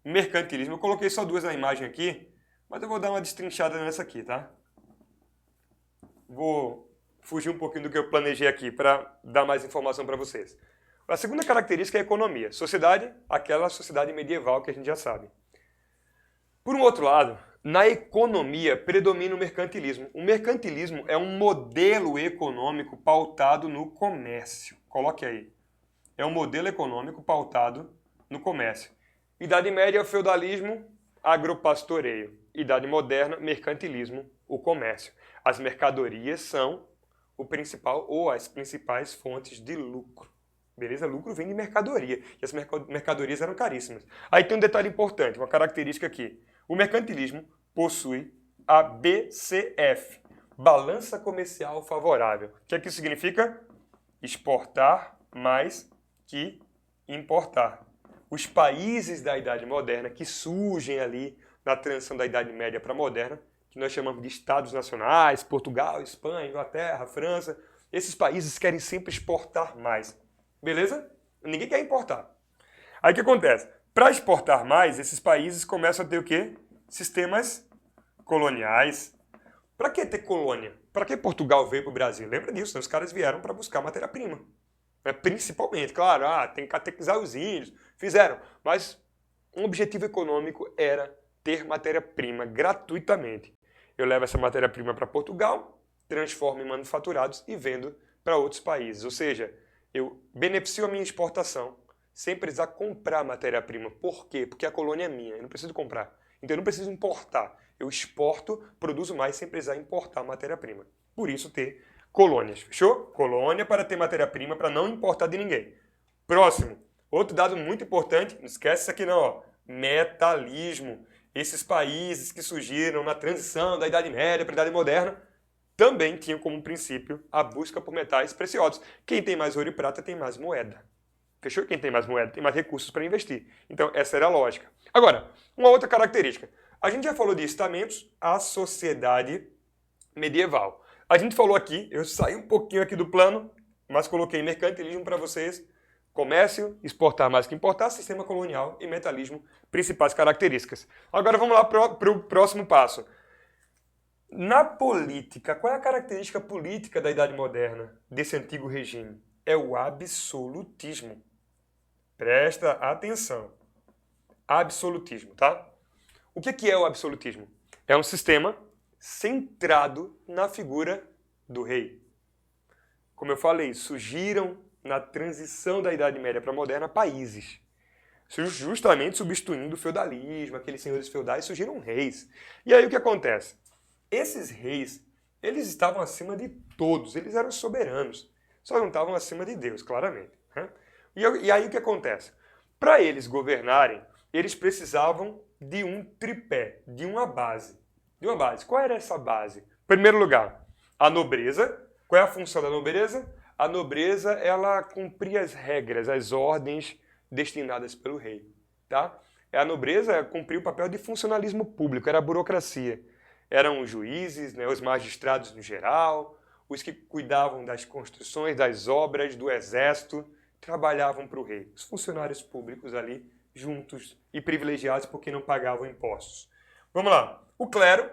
Mercantilismo, eu coloquei só 2 na imagem aqui, mas eu vou dar uma destrinchada nessa aqui, tá? Vou fugir um pouquinho do que eu planejei aqui para dar mais informação para vocês. A segunda característica é a economia. Sociedade, aquela sociedade medieval que a gente já sabe. Por um outro lado, na economia predomina o mercantilismo. O mercantilismo é um modelo econômico pautado no comércio. Coloque aí. É um modelo econômico pautado no comércio. Idade Média, feudalismo, agropastoreio. Idade Moderna, mercantilismo, o comércio. As mercadorias são o principal ou as principais fontes de lucro. Beleza? Lucro vem de mercadoria. E as mercadorias eram caríssimas. Aí tem um detalhe importante, uma característica aqui. O mercantilismo possui a BCF, Balança Comercial Favorável. O que é que isso significa? Exportar mais que importar. Os países da Idade Moderna que surgem ali na transição da Idade Média para a Moderna, que nós chamamos de Estados Nacionais, Portugal, Espanha, Inglaterra, França, esses países querem sempre exportar mais. Beleza? Ninguém quer importar. Aí o que acontece? Para exportar mais, esses países começam a ter o quê? Sistemas coloniais. Para que ter colônia? Para que Portugal veio para o Brasil? Lembra disso, né? Os caras vieram para buscar matéria-prima. Principalmente, claro, tem que catequizar os índios. Fizeram, mas um objetivo econômico era ter matéria-prima gratuitamente. Eu levo essa matéria-prima para Portugal, transformo em manufaturados e vendo para outros países. Ou seja, eu beneficio a minha exportação sem precisar comprar matéria-prima. Por quê? Porque a colônia é minha, eu não preciso comprar. Então eu não preciso importar. Eu exporto, produzo mais sem precisar importar matéria-prima. Por isso ter colônias, fechou? Colônia para ter matéria-prima, para não importar de ninguém. Próximo, outro dado muito importante, não esquece isso aqui não, ó. Metalismo. Esses países que surgiram na transição da Idade Média para a Idade Moderna também tinham como princípio a busca por metais preciosos. Quem tem mais ouro e prata tem mais moeda. Fechou? Quem tem mais moeda tem mais recursos para investir. Então, essa era a lógica. Agora, uma outra característica. A gente já falou de estamentos, a sociedade medieval. A gente falou aqui, eu saí um pouquinho aqui do plano, mas coloquei mercantilismo para vocês. Comércio, exportar mais que importar, sistema colonial e metalismo, principais características. Agora vamos lá para o próximo passo. Na política, qual é a característica política da Idade Moderna, desse antigo regime? É o absolutismo. Presta atenção. Absolutismo, tá? O que é o absolutismo? É um sistema centrado na figura do rei. Como eu falei, surgiram na transição da Idade Média para a Moderna países. justamente substituindo o feudalismo, aqueles senhores feudais, surgiram reis. E aí o que acontece? Esses reis, eles estavam acima de todos, eles eram soberanos, só não estavam acima de Deus, claramente. Né? E aí o que acontece? Para eles governarem, eles precisavam de um tripé, de uma base. Qual era essa base? Em primeiro lugar, a nobreza. Qual é a função da nobreza? A nobreza, ela cumpria as regras, as ordens destinadas pelo rei. Tá? A nobreza cumpria o papel de funcionalismo público, era a burocracia. Eram os juízes, né, os magistrados no geral, os que cuidavam das construções, das obras, do exército, trabalhavam para o rei. Os funcionários públicos ali, juntos e privilegiados porque não pagavam impostos. Vamos lá. O clero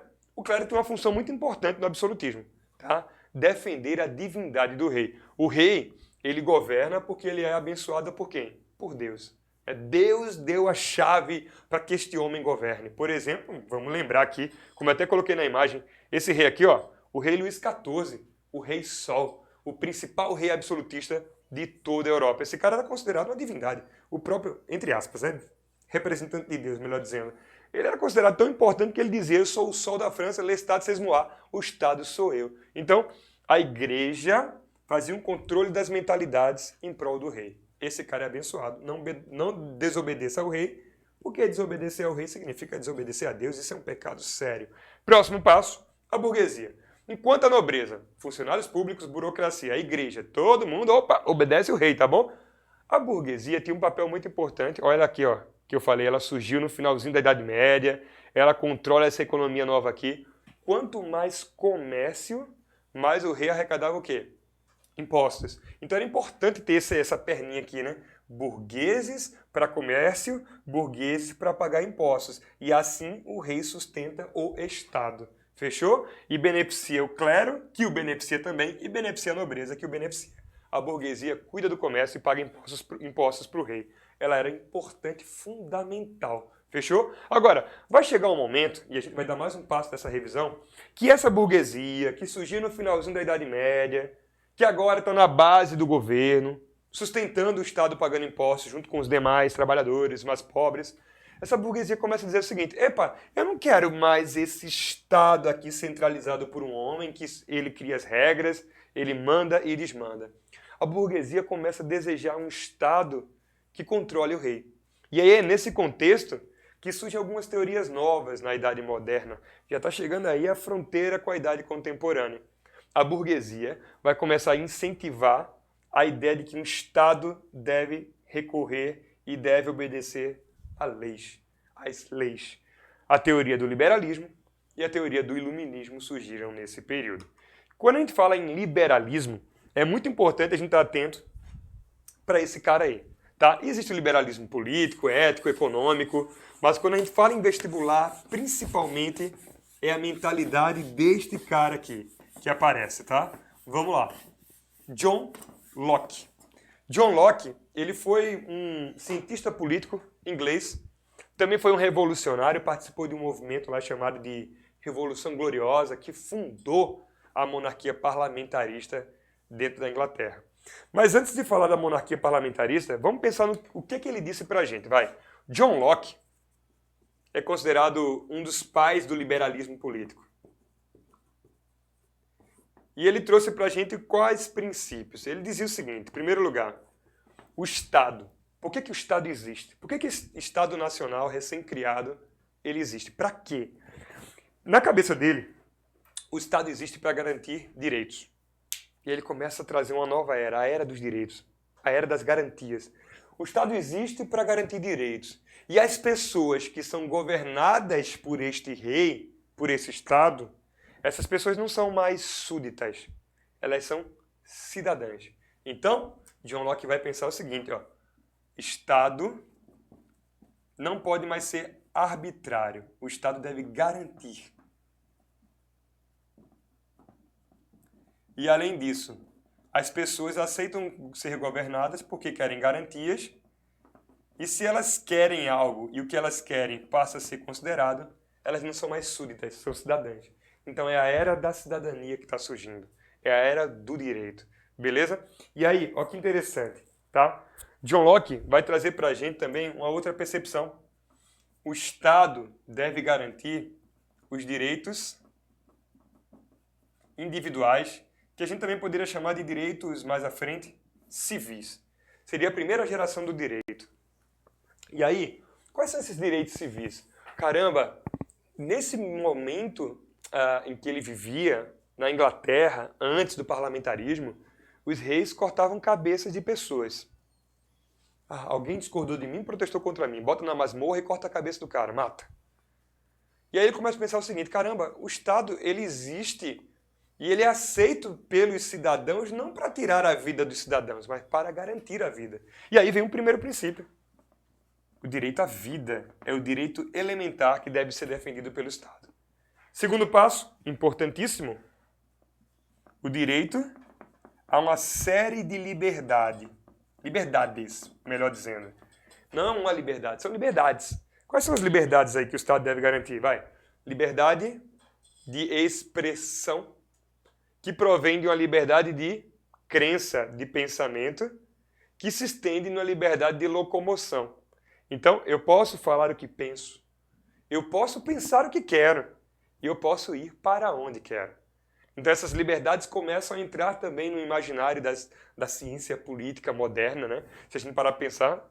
tem uma função muito importante no absolutismo. Tá? Defender a divindade do rei. O rei, ele governa porque ele é abençoado por quem? Por Deus. Deus deu a chave para que este homem governe. Por exemplo, vamos lembrar aqui, como eu até coloquei na imagem, esse rei aqui, ó, o rei Luís XIV, o rei Sol, o principal rei absolutista de toda a Europa. Esse cara era considerado uma divindade. O próprio, entre aspas, né? Representante de Deus, melhor dizendo. Ele era considerado tão importante que ele dizia: eu sou o sol da França, l'estat c'est moi, o Estado sou eu. Então, a igreja fazia um controle das mentalidades em prol do rei. Esse cara é abençoado, não desobedeça ao rei, porque desobedecer ao rei significa desobedecer a Deus, isso é um pecado sério. Próximo passo, a burguesia. Enquanto a nobreza, funcionários públicos, burocracia, a igreja, todo mundo, obedece o rei, tá bom? A burguesia tinha um papel muito importante, olha aqui, ó, que eu falei, ela surgiu no finalzinho da Idade Média, ela controla essa economia nova aqui. Quanto mais comércio, mais o rei arrecadava o quê? Impostos. Então era importante ter essa perninha aqui, né? Burgueses para comércio, burgueses para pagar impostos. E assim o rei sustenta o Estado. Fechou? E beneficia o clero, que o beneficia também, e beneficia a nobreza, que o beneficia. A burguesia cuida do comércio e paga impostos para o rei. Ela era importante, fundamental. Fechou? Agora, vai chegar um momento, e a gente vai dar mais um passo dessa revisão, que essa burguesia, que surgiu no finalzinho da Idade Média, que agora está na base do governo, sustentando o Estado pagando impostos junto com os demais trabalhadores mais pobres, essa burguesia começa a dizer o seguinte: epa, eu não quero mais esse Estado aqui centralizado por um homem, que ele cria as regras, ele manda e desmanda. A burguesia começa a desejar um Estado que controle o rei. E aí é nesse contexto que surgem algumas teorias novas na Idade Moderna. Já está chegando aí a fronteira com a Idade Contemporânea. A burguesia vai começar a incentivar a ideia de que um Estado deve recorrer e deve obedecer às leis. A teoria do liberalismo e a teoria do iluminismo surgiram nesse período. Quando a gente fala em liberalismo, é muito importante a gente estar atento para esse cara aí. Tá? Existe o liberalismo político, ético, econômico, mas quando a gente fala em vestibular, principalmente é a mentalidade deste cara aqui que aparece, tá? Vamos lá. John Locke. John Locke, ele foi um cientista político inglês, também foi um revolucionário, participou de um movimento lá chamado de Revolução Gloriosa, que fundou a monarquia parlamentarista dentro da Inglaterra. Mas antes de falar da monarquia parlamentarista, vamos pensar no que ele disse pra gente, vai. John Locke é considerado um dos pais do liberalismo político. E ele trouxe pra gente quais princípios. Ele dizia o seguinte: em primeiro lugar, o Estado. Por que o Estado existe? Por que esse Estado Nacional recém-criado ele existe? Para quê? Na cabeça dele, o Estado existe para garantir direitos. E ele começa a trazer uma nova era, a era dos direitos, a era das garantias. O Estado existe para garantir direitos. E as pessoas que são governadas por este rei, por esse Estado, essas pessoas não são mais súditas, elas são cidadãs. Então, John Locke vai pensar o seguinte, ó: Estado não pode mais ser arbitrário, o Estado deve garantir. E além disso, as pessoas aceitam ser governadas porque querem garantias, e se elas querem algo e o que elas querem passa a ser considerado, elas não são mais súditas, são cidadãs. Então é a era da cidadania que está surgindo, é a era do direito, beleza? E aí, olha que interessante, tá? John Locke vai trazer para a gente também uma outra percepção. O Estado deve garantir os direitos individuais, que a gente também poderia chamar de direitos, mais à frente, civis. Seria a primeira geração do direito. E aí, quais são esses direitos civis? Caramba, nesse momento em que ele vivia, na Inglaterra, antes do parlamentarismo, os reis cortavam cabeças de pessoas. Alguém discordou de mim, protestou contra mim, bota na masmorra e corta a cabeça do cara, mata. E aí ele começa a pensar o seguinte, caramba, o Estado ele existe e ele é aceito pelos cidadãos não para tirar a vida dos cidadãos, mas para garantir a vida. E aí vem um primeiro princípio. O direito à vida é o direito elementar que deve ser defendido pelo Estado. Segundo passo, importantíssimo, o direito a uma série de liberdades, melhor dizendo. Não uma liberdade, são liberdades. Quais são as liberdades aí que o Estado deve garantir? Liberdade de expressão, que provém de uma liberdade de crença, de pensamento, que se estende numa liberdade de locomoção. Então, eu posso falar o que penso, eu posso pensar o que quero, e eu posso ir para onde quero. Então, essas liberdades começam a entrar também no imaginário da ciência política moderna, né? Se a gente parar para pensar,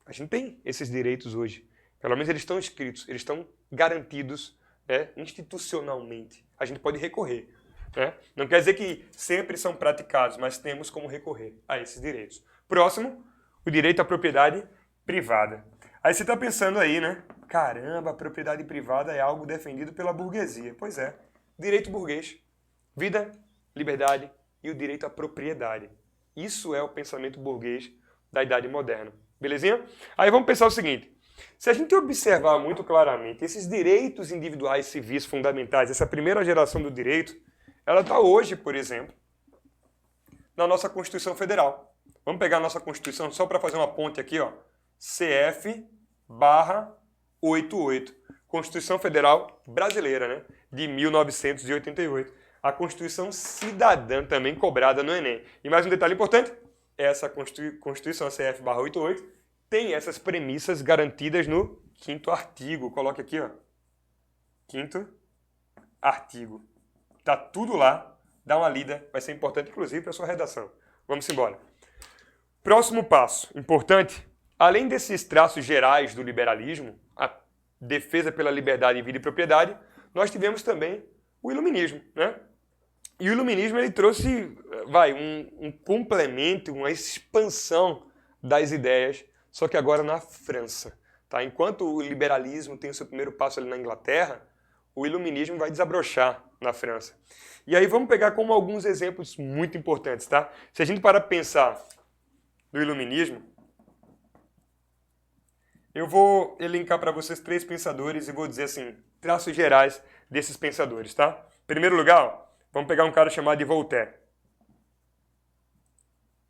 a gente tem esses direitos hoje. Pelo menos eles estão escritos, eles estão garantidos, né, institucionalmente. A gente pode recorrer. Né? Não quer dizer que sempre são praticados, mas temos como recorrer a esses direitos. Próximo, o direito à propriedade privada. Aí você está pensando aí, né? Caramba, a propriedade privada é algo defendido pela burguesia. Pois é, direito burguês. Vida, liberdade e o direito à propriedade. Isso é o pensamento burguês da Idade Moderna. Belezinha? Aí vamos pensar o seguinte. Se a gente observar muito claramente esses direitos individuais civis fundamentais, essa primeira geração do direito, ela está hoje, por exemplo, na nossa Constituição Federal. Vamos pegar a nossa Constituição só para fazer uma ponte aqui, ó. CF/88. Constituição Federal Brasileira, né? De 1988. A Constituição Cidadã, também cobrada no Enem. E mais um detalhe importante, essa Constituição CF/88 tem essas premissas garantidas no 5º artigo. Coloque aqui, ó. 5º artigo. Tá tudo lá, dá uma lida, vai ser importante inclusive para a sua redação. Vamos embora. Próximo passo, importante, além desses traços gerais do liberalismo, a defesa pela liberdade, vida e propriedade, nós tivemos também o iluminismo, né? E o iluminismo ele trouxe, um complemento, uma expansão das ideias, só que agora na França. Tá? Enquanto o liberalismo tem o seu primeiro passo ali na Inglaterra, o iluminismo vai desabrochar na França. E aí vamos pegar como alguns exemplos muito importantes. Tá? Se a gente parar para pensar no iluminismo, eu vou elencar para vocês 3 pensadores e vou dizer assim, traços gerais desses pensadores. Tá? Em primeiro lugar, ó, vamos pegar um cara chamado de Voltaire.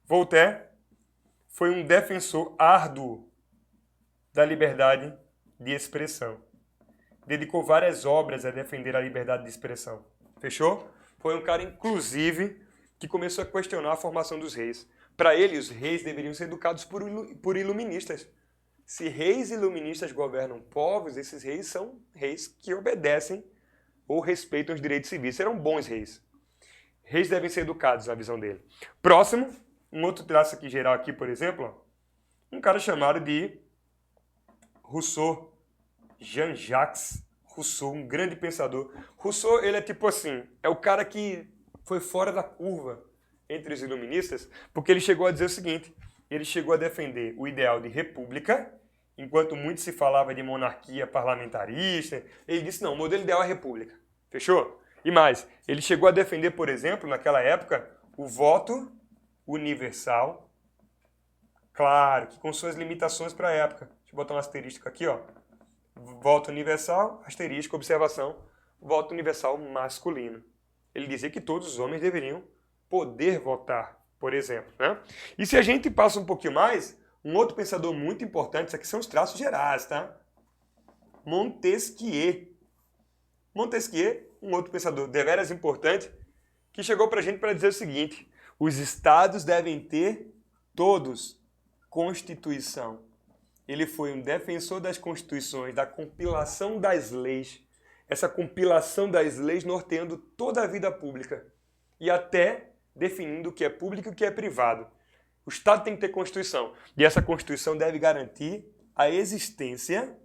Voltaire foi um defensor árduo da liberdade de expressão. Dedicou várias obras a defender a liberdade de expressão. Fechou? Foi um cara, inclusive, que começou a questionar a formação dos reis. Para ele, os reis deveriam ser educados por iluministas. Se reis iluministas governam povos, esses reis são reis que obedecem ou respeitam os direitos civis. Serão bons reis. Reis devem ser educados, na visão dele. Próximo, um outro traço aqui geral aqui, por exemplo, ó, um cara chamado de Rousseau, Jean-Jacques Rousseau, um grande pensador. Rousseau, ele é tipo assim, é o cara que foi fora da curva entre os iluministas, porque ele chegou a dizer o seguinte, ele chegou a defender o ideal de república, enquanto muito se falava de monarquia parlamentarista, ele disse, não, o modelo ideal é a república. Fechou? E mais, ele chegou a defender, por exemplo, naquela época, o voto universal, claro, que com suas limitações para a época. Deixa eu botar um asterístico aqui, ó. Voto universal, asterístico, observação, voto universal masculino. Ele dizia que todos os homens deveriam poder votar, por exemplo. Né? E se a gente passa um pouquinho mais, um outro pensador muito importante, isso aqui são os traços gerais, tá? Montesquieu. Montesquieu, um outro pensador deveras importante, que chegou para a gente para dizer o seguinte, os estados devem ter todos Constituição. Ele foi um defensor das constituições, da compilação das leis. Essa compilação das leis norteando toda a vida pública e até definindo o que é público e o que é privado. O Estado tem que ter Constituição. E essa Constituição deve garantir a existência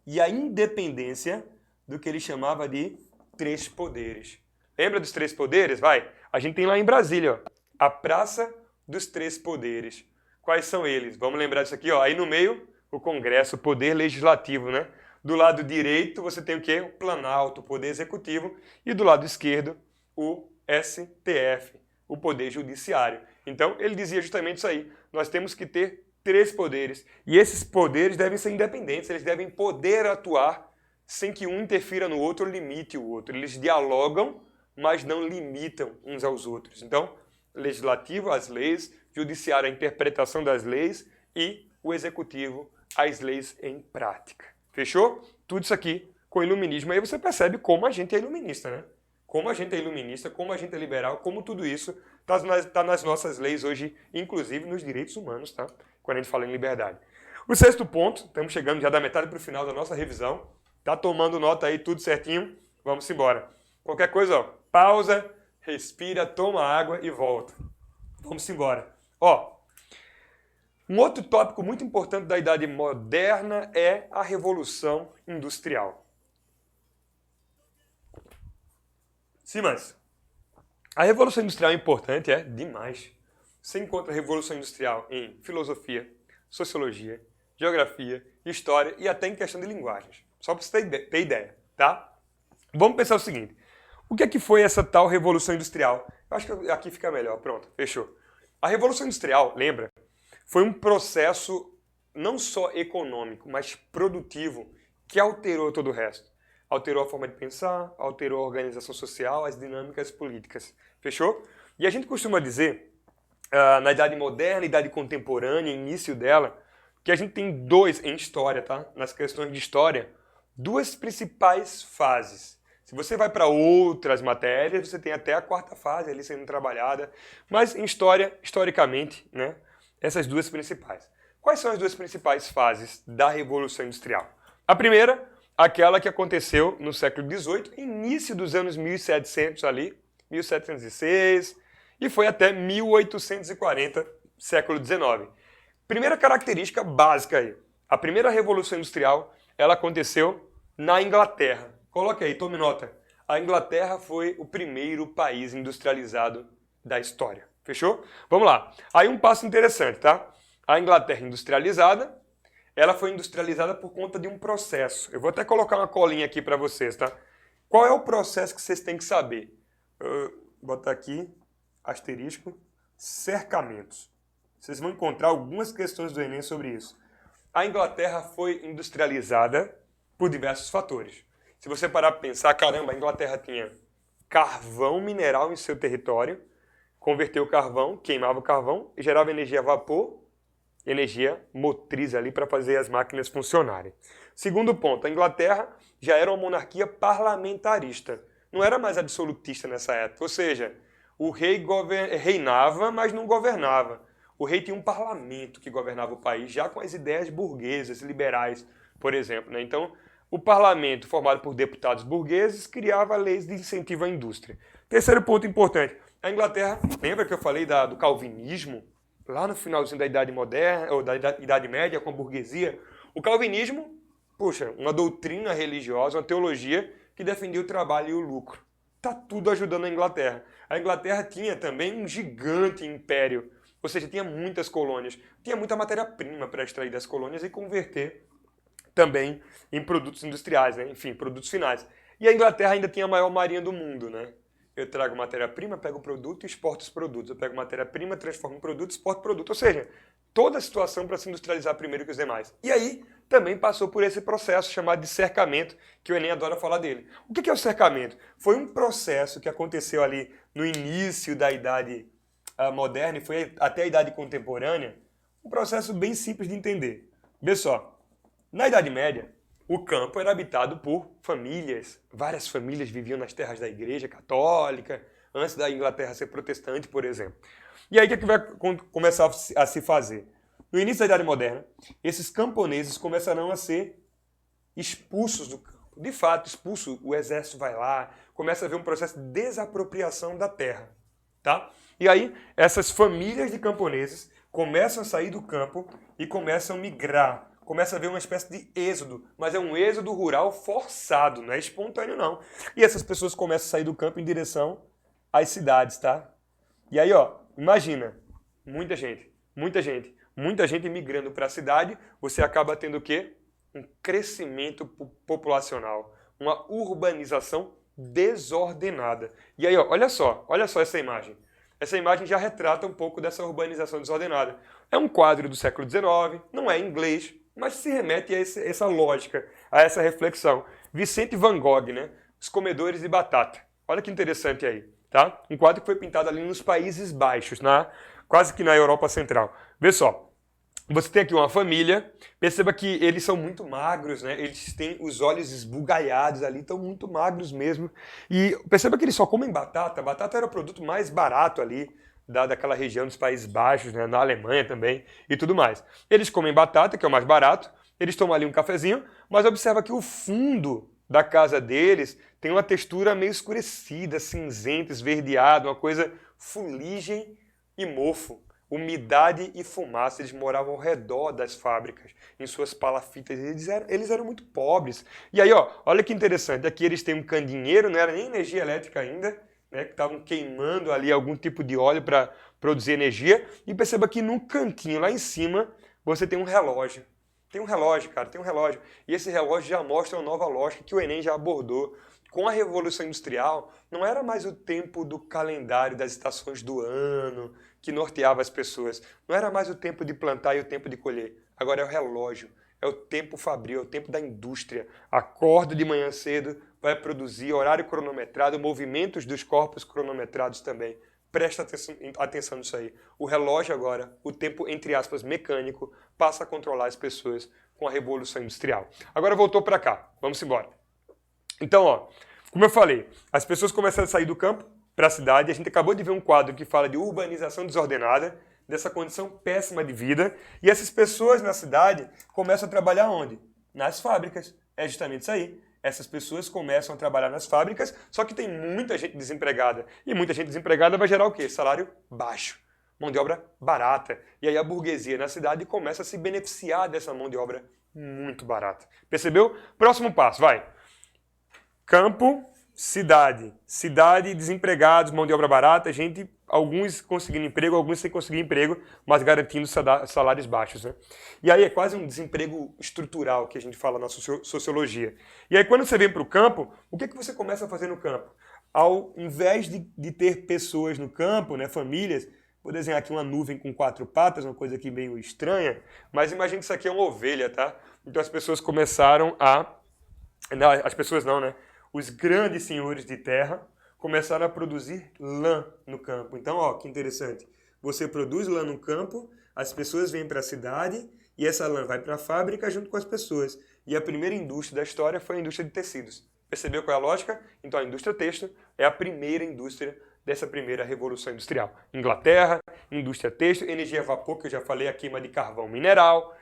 e a independência do que ele chamava de três poderes. Lembra dos três poderes? Vai. A gente tem lá em Brasília, ó, a Praça dos Três Poderes. Quais são eles? Vamos lembrar disso aqui, ó. Aí no meio, o Congresso, o Poder Legislativo, né? Do lado direito, você tem o quê? O Planalto, o Poder Executivo. E do lado esquerdo, o STF, o Poder Judiciário. Então, ele dizia justamente isso aí. Nós temos que ter três poderes. E esses poderes devem ser independentes. Eles devem poder atuar sem que um interfira no outro ou limite o outro. Eles dialogam, mas não limitam uns aos outros. Então, legislativo, as leis, judiciário, a interpretação das leis e o executivo, as leis em prática. Fechou? Tudo isso aqui com iluminismo. Aí você percebe como a gente é iluminista, né? Como a gente é iluminista, como a gente é liberal, como tudo isso está nas nossas leis hoje, inclusive nos direitos humanos, tá? Quando a gente fala em liberdade. O sexto ponto, estamos chegando já da metade para o final da nossa revisão. Tá tomando nota aí, tudo certinho? Vamos embora. Qualquer coisa, ó, pausa, respira, toma água e volta. Vamos embora. Ó, um outro tópico muito importante da Idade Moderna é a Revolução Industrial. Sim, mas a Revolução Industrial é importante, é demais. Você encontra a Revolução Industrial em filosofia, sociologia, geografia, história e até em questão de linguagens. Só para você ter ideia, tá? Vamos pensar o seguinte. O que é que foi essa tal Revolução Industrial? Eu acho que aqui fica melhor. Pronto, fechou. A Revolução Industrial, lembra, foi um processo não só econômico, mas produtivo, que alterou todo o resto. Alterou a forma de pensar, alterou a organização social, as dinâmicas políticas. Fechou? E a gente costuma dizer, na Idade Moderna, Idade Contemporânea, início dela, que a gente tem em história, tá? Nas questões de história, duas principais fases. Se você vai para outras matérias, você tem até a quarta fase ali sendo trabalhada. Mas em história, historicamente, né? Essas duas principais. Quais são as duas principais fases da Revolução Industrial? A primeira, aquela que aconteceu no século XVIII, início dos anos 1700 ali, 1706, e foi até 1840, século XIX. Primeira característica básica aí. A primeira Revolução Industrial, ela aconteceu na Inglaterra. Coloque aí, tome nota. A Inglaterra foi o primeiro país industrializado da história. Fechou? Vamos lá. Aí um passo interessante, tá? A Inglaterra industrializada, ela foi industrializada por conta de um processo. Eu vou até colocar uma colinha aqui para vocês, tá? Qual é o processo que vocês têm que saber? Vou botar aqui, asterisco, cercamentos. Vocês vão encontrar algumas questões do Enem sobre isso. A Inglaterra foi industrializada por diversos fatores. Se você parar para pensar, caramba, a Inglaterra tinha carvão mineral em seu território, converteu o carvão, queimava o carvão e gerava energia a vapor, energia motriz ali para fazer as máquinas funcionarem. Segundo ponto, a Inglaterra já era uma monarquia parlamentarista. Não era mais absolutista nessa época. Ou seja, o rei reinava, mas não governava. O rei tinha um parlamento que governava o país, já com as ideias burguesas, liberais, por exemplo, né? Então, o parlamento, formado por deputados burgueses, criava leis de incentivo à indústria. Terceiro ponto importante. A Inglaterra, lembra que eu falei do calvinismo? Lá no finalzinho da Idade Moderna, ou da Idade Média, com a burguesia. O calvinismo, puxa, uma doutrina religiosa, uma teologia que defendia o trabalho e o lucro. Está tudo ajudando a Inglaterra. A Inglaterra tinha também um gigante império, ou seja, tinha muitas colônias, tinha muita matéria-prima para extrair das colônias e converter também em produtos industriais, né? Enfim, produtos finais. E a Inglaterra ainda tinha a maior marinha do mundo, né? Eu trago matéria-prima, pego o produto e exporto os produtos. Eu pego matéria-prima, transformo em produto, exporto produto. Ou seja, toda a situação para se industrializar primeiro que os demais. E aí, também passou por esse processo chamado de cercamento, que o Enem adora falar dele. O que é o cercamento? Foi um processo que aconteceu ali no início da Idade Moderna e foi até a Idade Contemporânea. Um processo bem simples de entender. Vê só. Na Idade Média, o campo era habitado por famílias. Várias famílias viviam nas terras da Igreja Católica, antes da Inglaterra ser protestante, por exemplo. E aí o que vai começar a se fazer? No início da Idade Moderna, esses camponeses começarão a ser expulsos do campo. De fato, expulso, o exército vai lá, começa a haver um processo de desapropriação da terra. Tá? E aí, essas famílias de camponeses começam a sair do campo e começam a migrar. Começa a haver uma espécie de êxodo, mas é um êxodo rural forçado, não é espontâneo não. E essas pessoas começam a sair do campo em direção às cidades, tá? E aí, ó, imagina, muita gente migrando para a cidade, você acaba tendo o quê? Um crescimento populacional, uma urbanização desordenada. E aí, ó, olha só essa imagem. Essa imagem já retrata um pouco dessa urbanização desordenada. É um quadro do século XIX, não é em inglês, mas se remete a essa lógica, a essa reflexão. Vicente Van Gogh, né? Os comedores de batata. Olha que interessante aí, tá? Um quadro que foi pintado ali nos Países Baixos, quase que na Europa Central. Vê só, você tem aqui uma família, perceba que eles são muito magros, né? Eles têm os olhos esbugalhados ali, estão muito magros mesmo. E perceba que eles só comem batata. Batata era o produto mais barato ali, daquela região dos Países Baixos, né, na Alemanha também e tudo mais. Eles comem batata, que é o mais barato, eles tomam ali um cafezinho, mas observa que o fundo da casa deles tem uma textura meio escurecida, cinzenta, esverdeada, uma coisa fuligem e mofo. Umidade e fumaça, eles moravam ao redor das fábricas, em suas palafitas, eles eram muito pobres. E aí, ó, olha que interessante, aqui eles têm um candeeiro, não era nem energia elétrica ainda, né, que estavam queimando ali algum tipo de óleo para produzir energia. E perceba que num cantinho lá em cima você tem um relógio. Tem um relógio, cara, tem um relógio. E esse relógio já mostra uma nova lógica que o Enem já abordou. Com a Revolução Industrial, não era mais o tempo do calendário das estações do ano que norteava as pessoas. Não era mais o tempo de plantar e o tempo de colher. Agora é o relógio. É o tempo fabril, é o tempo da indústria. Acorda de manhã cedo, vai produzir horário cronometrado, movimentos dos corpos cronometrados também. Presta atenção nisso aí. O relógio agora, o tempo, entre aspas, mecânico, passa a controlar as pessoas com a Revolução Industrial. Agora voltou para cá. Vamos embora. Então, ó, como eu falei, as pessoas começaram a sair do campo para a cidade. A gente acabou de ver um quadro que fala de urbanização desordenada, dessa condição péssima de vida. E essas pessoas na cidade começam a trabalhar onde? Nas fábricas. É justamente isso aí. Essas pessoas começam a trabalhar nas fábricas, só que tem muita gente desempregada. E muita gente desempregada vai gerar o quê? Salário baixo. Mão de obra barata. E aí a burguesia na cidade começa a se beneficiar dessa mão de obra muito barata. Percebeu? Próximo passo, vai. Campo, cidade. Cidade, desempregados, mão de obra barata, gente, alguns conseguindo emprego, alguns sem conseguir emprego, mas garantindo salários baixos, né? E aí é quase um desemprego estrutural que a gente fala na sociologia. E aí quando você vem para o campo, o que você começa a fazer no campo? Ao invés de ter pessoas no campo, né, famílias, vou desenhar aqui uma nuvem com 4 patas, uma coisa aqui meio estranha, mas imagine que isso aqui é uma ovelha, tá? Então as pessoas começaram a... Não, as pessoas não, né? Os grandes senhores de terra começaram a produzir lã no campo. Então, ó, que interessante. Você produz lã no campo, as pessoas vêm para a cidade e essa lã vai para a fábrica junto com as pessoas. E a primeira indústria da história foi a indústria de tecidos. Percebeu qual é a lógica? Então, a indústria têxtil é a primeira indústria dessa primeira revolução industrial. Inglaterra, indústria têxtil, energia a vapor, que eu já falei, a queima de carvão mineral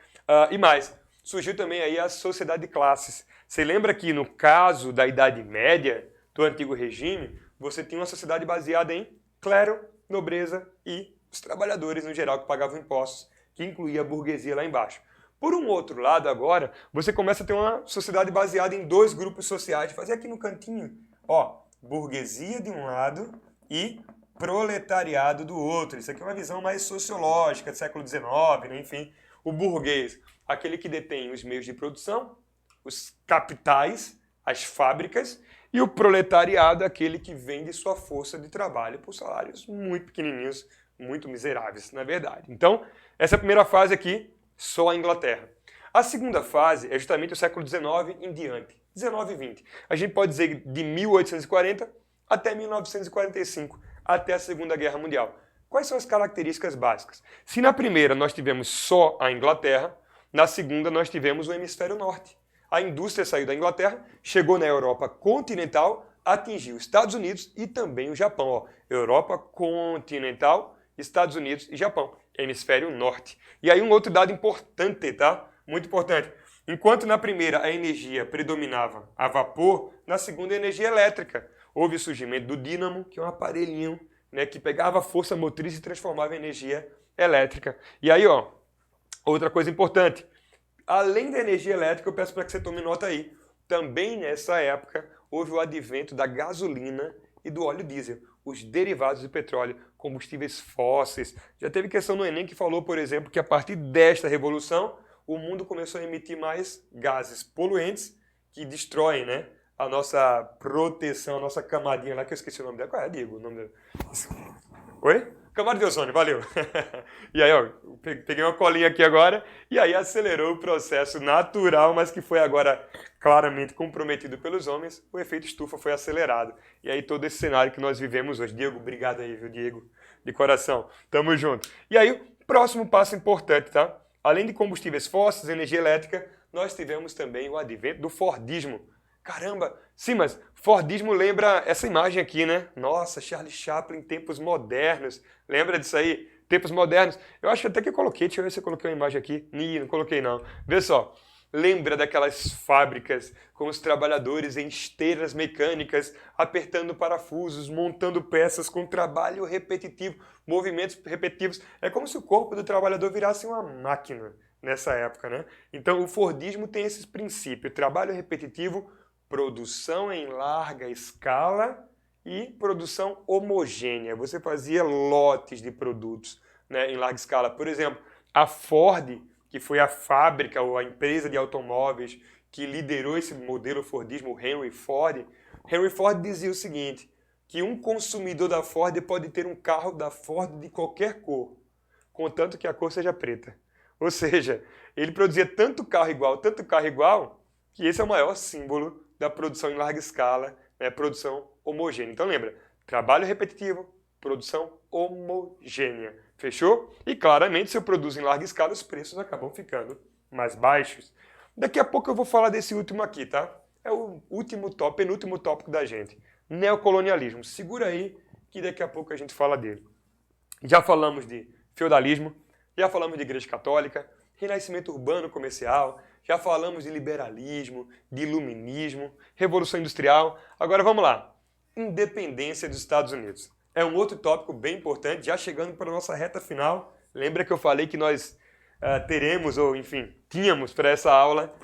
e mais. Surgiu também aí a sociedade de classes. Você lembra que no caso da Idade Média, do Antigo Regime, você tinha uma sociedade baseada em clero, nobreza e os trabalhadores no geral que pagavam impostos, que incluía a burguesia lá embaixo. Por um outro lado agora, você começa a ter uma sociedade baseada em 2 grupos sociais. Fazer aqui no cantinho, ó, burguesia de um lado e proletariado do outro. Isso aqui é uma visão mais sociológica do século XIX, né? Enfim, o burguês, aquele que detém os meios de produção, os capitais, as fábricas, e o proletariado, aquele que vende sua força de trabalho por salários muito pequenininhos, muito miseráveis, na verdade. Então, essa primeira fase aqui, só a Inglaterra. A segunda fase é justamente o século XIX em diante, 19 e 20. A gente pode dizer de 1840 até 1945, até a Segunda Guerra Mundial. Quais são as características básicas? Se na primeira nós tivemos só a Inglaterra, na segunda nós tivemos o hemisfério norte. A indústria saiu da Inglaterra, chegou na Europa continental, atingiu Estados Unidos e também o Japão. Ó. Europa continental, Estados Unidos e Japão. hemisfério norte. E aí um outro dado importante, tá? Muito importante. Enquanto na primeira a energia predominava a vapor, na segunda a energia elétrica. Houve o surgimento do dínamo, que é um aparelhinho, né, que pegava a força motriz e transformava em energia elétrica. E aí, ó, outra coisa importante. Além da energia elétrica, eu peço para que você tome nota aí. Também nessa época houve o advento da gasolina e do óleo diesel, os derivados do petróleo, combustíveis fósseis. Já teve questão no Enem que falou, por exemplo, que a partir desta revolução, o mundo começou a emitir mais gases poluentes que destroem, né, a nossa proteção, a nossa camadinha lá, que eu esqueci o nome dela. Qual é, Diego? O nome dela? Oi? Camada de ozônio, valeu. E aí, ó, peguei uma colinha aqui agora, e aí acelerou o processo natural, mas que foi agora claramente comprometido pelos homens, o efeito estufa foi acelerado. E aí todo esse cenário que nós vivemos hoje. Diego, obrigado aí, viu, Diego? De coração. Tamo junto. E aí, o próximo passo importante, tá? Além de combustíveis fósseis, energia elétrica, nós tivemos também o advento do Fordismo. Caramba, sim, mas Fordismo lembra essa imagem aqui, né? Nossa, Charlie Chaplin, tempos modernos. Lembra disso aí? Tempos modernos. Eu acho até que eu coloquei, deixa eu ver se eu coloquei uma imagem aqui. Não coloquei não. Vê só, lembra daquelas fábricas com os trabalhadores em esteiras mecânicas, apertando parafusos, montando peças com trabalho repetitivo, movimentos repetitivos. É como se o corpo do trabalhador virasse uma máquina nessa época, né? Então o Fordismo tem esses princípios, trabalho repetitivo, produção em larga escala e produção homogênea. Você fazia lotes de produtos, né, em larga escala. Por exemplo, a Ford, que foi a fábrica ou a empresa de automóveis que liderou esse modelo Fordismo, o Henry Ford dizia o seguinte, que um consumidor da Ford pode ter um carro da Ford de qualquer cor, contanto que a cor seja preta. Ou seja, ele produzia tanto carro igual, que esse é o maior símbolo da produção em larga escala, né, produção homogênea. Então lembra, trabalho repetitivo, produção homogênea. Fechou? E claramente, se eu produzo em larga escala, os preços acabam ficando mais baixos. Daqui a pouco eu vou falar desse último aqui, tá? É o penúltimo tópico da gente. Neocolonialismo. Segura aí que daqui a pouco a gente fala dele. Já falamos de feudalismo, já falamos de igreja católica, renascimento urbano comercial, já falamos de liberalismo, de iluminismo, revolução industrial. Agora vamos lá. Independência dos Estados Unidos. É um outro tópico bem importante, já chegando para a nossa reta final. Lembra que eu falei que nós tínhamos para essa aula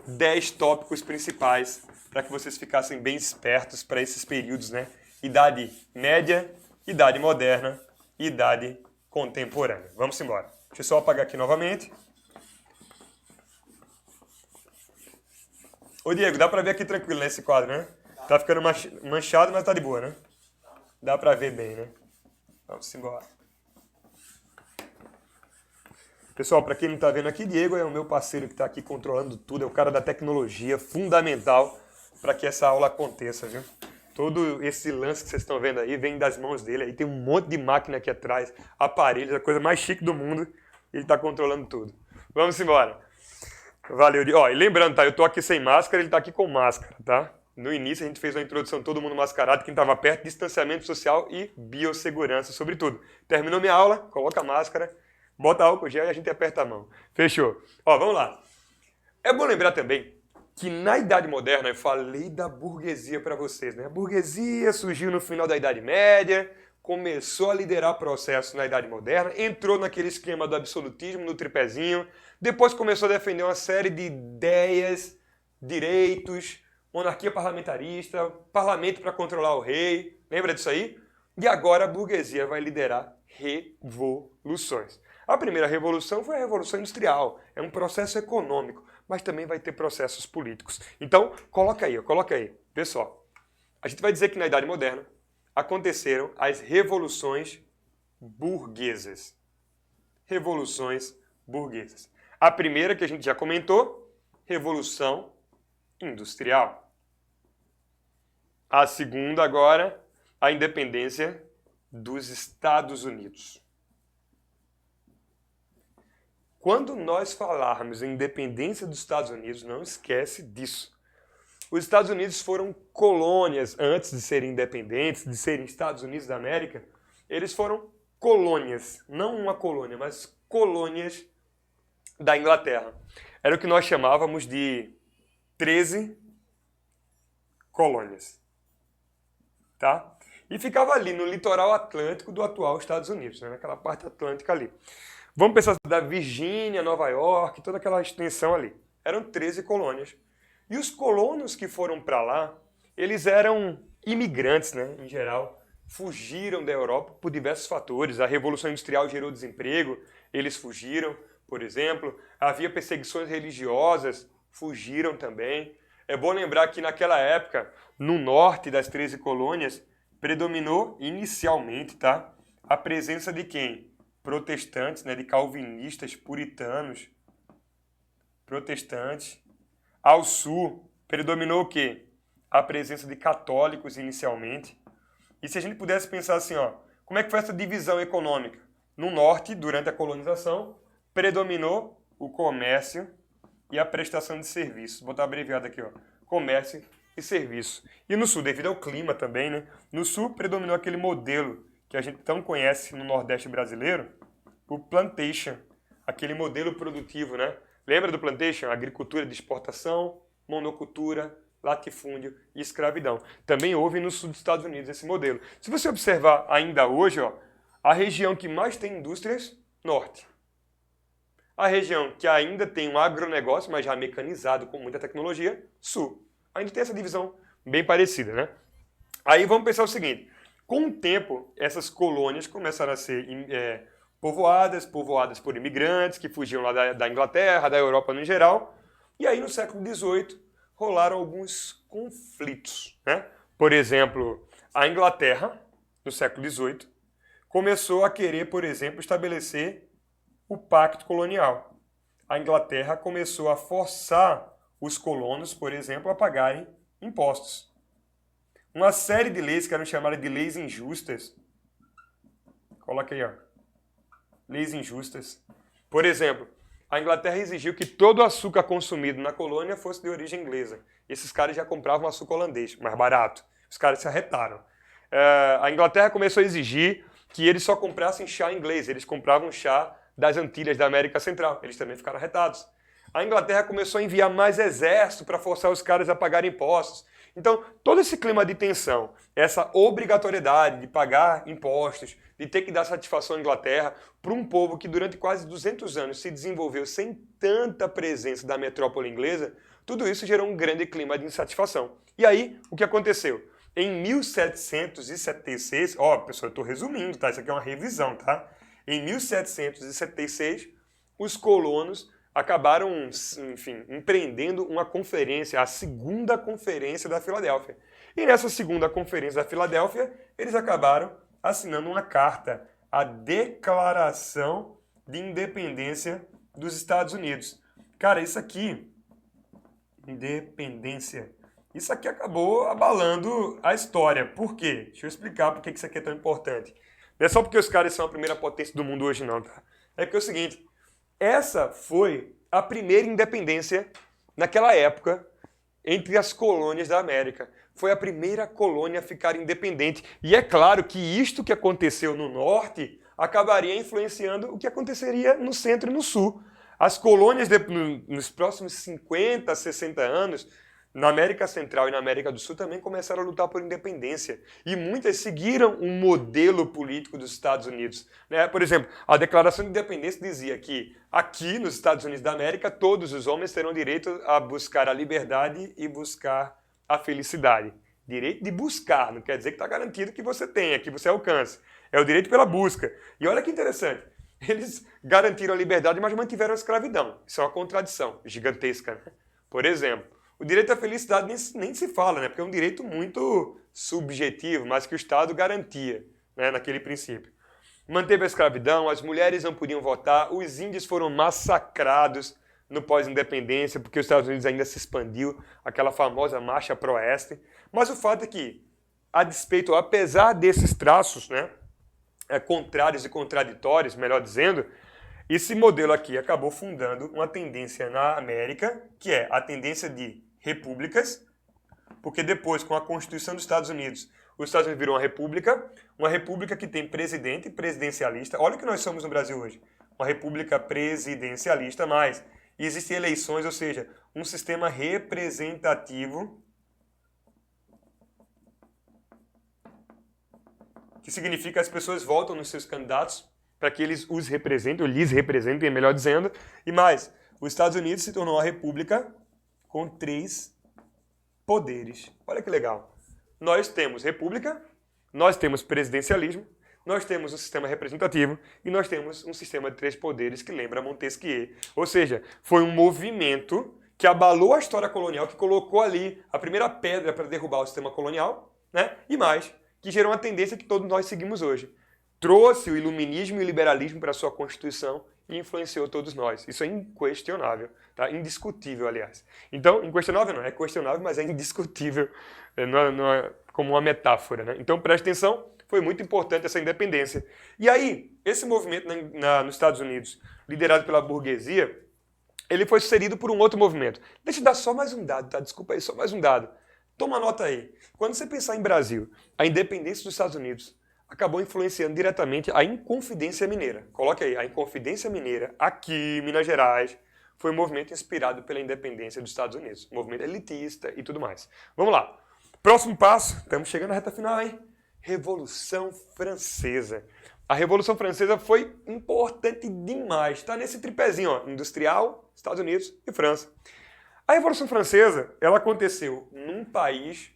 10 tópicos principais para que vocês ficassem bem espertos para esses períodos, né? Idade média, idade moderna e idade contemporânea. Vamos embora. Deixa eu só apagar aqui novamente. Ô Diego, dá pra ver aqui tranquilo nesse quadro, né? Tá ficando manchado, mas tá de boa, né? Dá pra ver bem, né? Vamos embora. Pessoal, pra quem não tá vendo aqui, Diego é o meu parceiro que tá aqui controlando tudo, é o cara da tecnologia, fundamental para que essa aula aconteça, viu? Todo esse lance que vocês estão vendo aí vem das mãos dele, aí tem um monte de máquina aqui atrás, aparelhos, a coisa mais chique do mundo, ele tá controlando tudo. Vamos embora. Valeu. Ó, e lembrando, tá? Eu tô aqui sem máscara, ele tá aqui com máscara, tá? No início a gente fez uma introdução, todo mundo mascarado, quem tava perto, distanciamento social e biossegurança, sobretudo. Terminou minha aula, coloca a máscara, bota álcool gel e a gente aperta a mão. Fechou. Ó, vamos lá. É bom lembrar também que na Idade Moderna, eu falei da burguesia para vocês, né? A burguesia surgiu no final da Idade Média, começou a liderar processos na Idade Moderna, entrou naquele esquema do absolutismo, no tripézinho, depois começou a defender uma série de ideias, direitos, monarquia parlamentarista, parlamento para controlar o rei, lembra disso aí? E agora a burguesia vai liderar revoluções. A primeira revolução foi a Revolução Industrial, é um processo econômico, mas também vai ter processos políticos. Então, coloca aí. Pessoal, a gente vai dizer que na Idade Moderna aconteceram as revoluções burguesas. Revoluções burguesas. A primeira que a gente já comentou, Revolução Industrial. A segunda agora, a independência dos Estados Unidos. Quando nós falarmos em independência dos Estados Unidos, não esquece disso. Os Estados Unidos foram colônias antes de serem independentes, de serem Estados Unidos da América. Eles foram colônias, não uma colônia, mas colônias da Inglaterra. Era o que nós chamávamos de 13 colônias. Tá? E ficava ali no litoral atlântico do atual Estados Unidos, né? Naquela parte atlântica ali. Vamos pensar da Virgínia, Nova York, toda aquela extensão ali. Eram 13 colônias. E os colonos que foram para lá, eles eram imigrantes, né? Em geral, fugiram da Europa por diversos fatores. A Revolução Industrial gerou desemprego, eles fugiram, por exemplo. Havia perseguições religiosas, fugiram também. É bom lembrar que naquela época, no norte das 13 colônias, predominou inicialmente, tá? A presença de quem? Protestantes, né? De calvinistas, puritanos, protestantes. Ao sul, predominou o quê? A presença de católicos inicialmente. E se a gente pudesse pensar assim, ó, como é que foi essa divisão econômica? No norte, durante a colonização, predominou o comércio e a prestação de serviços. Vou botar abreviado aqui, ó. Comércio e serviço. E no sul, devido ao clima também, né? No sul predominou aquele modelo que a gente tão conhece no Nordeste brasileiro, o plantation, aquele modelo produtivo, né? Lembra do plantation? Agricultura de exportação, monocultura, latifúndio e escravidão. Também houve no sul dos Estados Unidos esse modelo. Se você observar ainda hoje, ó, a região que mais tem indústrias, norte. A região que ainda tem um agronegócio, mas já mecanizado, com muita tecnologia, sul. Ainda tem essa divisão bem parecida, né? Aí vamos pensar o seguinte, com o tempo, essas colônias começaram a ser povoadas por imigrantes que fugiam lá da Inglaterra, da Europa no geral, e aí no século XVIII rolaram alguns conflitos, né? Por exemplo, a Inglaterra, no século XVIII, começou a querer, por exemplo, estabelecer o pacto colonial. A Inglaterra começou a forçar os colonos, por exemplo, a pagarem impostos. Uma série de leis que eram chamadas de leis injustas. Coloca aí, ó. Leis injustas. Por exemplo, a Inglaterra exigiu que todo o açúcar consumido na colônia fosse de origem inglesa. Esses caras já compravam açúcar holandês, mais barato. Os caras se arretaram. A Inglaterra começou a exigir que eles só comprassem chá inglês. Eles compravam chá das Antilhas, da América Central. Eles também ficaram arretados. A Inglaterra começou a enviar mais exército para forçar os caras a pagarem impostos. Então, todo esse clima de tensão, essa obrigatoriedade de pagar impostos, de ter que dar satisfação à Inglaterra para um povo que durante quase 200 anos se desenvolveu sem tanta presença da metrópole inglesa, tudo isso gerou um grande clima de insatisfação. E aí, o que aconteceu? Em 1776, ó, pessoal, eu estou resumindo, tá? Isso aqui é uma revisão, tá? Em 1776, os colonos acabaram, enfim, empreendendo uma conferência, a segunda conferência da Filadélfia. E nessa segunda conferência da Filadélfia, eles acabaram assinando uma carta, a Declaração de Independência dos Estados Unidos. Cara, isso aqui, independência, isso aqui acabou abalando a história. Por quê? Deixa eu explicar por que isso aqui é tão importante. Não é só porque os caras são a primeira potência do mundo hoje não, tá? É porque é o seguinte, essa foi a primeira independência naquela época entre as colônias da América. Foi a primeira colônia a ficar independente. E é claro que isto que aconteceu no norte acabaria influenciando o que aconteceria no centro e no sul. As colônias, nos próximos 50, 60 anos, na América Central e na América do Sul também começaram a lutar por independência. E muitas seguiram um modelo político dos Estados Unidos, né? Por exemplo, a Declaração de Independência dizia que aqui nos Estados Unidos da América todos os homens terão direito a buscar a liberdade e buscar a felicidade. Direito de buscar, não quer dizer que está garantido que você tenha, que você alcance. É o direito pela busca. E olha que interessante, eles garantiram a liberdade, mas mantiveram a escravidão. Isso é uma contradição gigantesca, né? Por exemplo, o direito à felicidade nem se fala, né? Porque é um direito muito subjetivo, mas que o Estado garantia, né? Naquele princípio. Manteve a escravidão, as mulheres não podiam votar, os índios foram massacrados no pós-independência, porque os Estados Unidos ainda se expandiu, aquela famosa marcha para o oeste. Mas o fato é que, a despeito, apesar desses traços, né, contrários e contraditórios, melhor dizendo, esse modelo aqui acabou fundando uma tendência na América, que é a tendência de repúblicas, Porque depois, com a Constituição dos Estados Unidos, os Estados Unidos virou uma república que tem presidente presidencialista. Olha o que nós somos no Brasil hoje. Uma república presidencialista, mas existem eleições, ou seja, um sistema representativo, que significa que as pessoas votam nos seus candidatos para que eles os representem, ou lhes representem, melhor dizendo. E mais, os Estados Unidos se tornou uma república com 3 poderes. Olha que legal. Nós temos república, nós temos presidencialismo, nós temos um sistema representativo e nós temos um sistema de 3 poderes que lembra Montesquieu. Ou seja, foi um movimento que abalou a história colonial, que colocou ali a primeira pedra para derrubar o sistema colonial, né? E mais, que gerou uma tendência que todos nós seguimos hoje. Trouxe o iluminismo e o liberalismo para a sua Constituição e influenciou todos nós. Isso é inquestionável, tá? Indiscutível, aliás. Então, inquestionável não, é questionável, mas é indiscutível, como uma metáfora, né? Então, preste atenção, foi muito importante essa independência. E aí, esse movimento nos Estados Unidos, liderado pela burguesia, ele foi sucedido por um outro movimento. Deixa eu dar só mais um dado, tá? Desculpa aí, só mais um dado. Toma nota aí. Quando você pensar em Brasil, a independência dos Estados Unidos acabou influenciando diretamente a Inconfidência Mineira. Coloque aí, a Inconfidência Mineira, aqui em Minas Gerais, foi um movimento inspirado pela independência dos Estados Unidos. Um movimento elitista e tudo mais. Vamos lá. Próximo passo, estamos chegando na reta final, hein? Revolução Francesa. A Revolução Francesa foi importante demais. Está nesse tripézinho, ó, industrial, Estados Unidos e França. A Revolução Francesa, ela aconteceu num país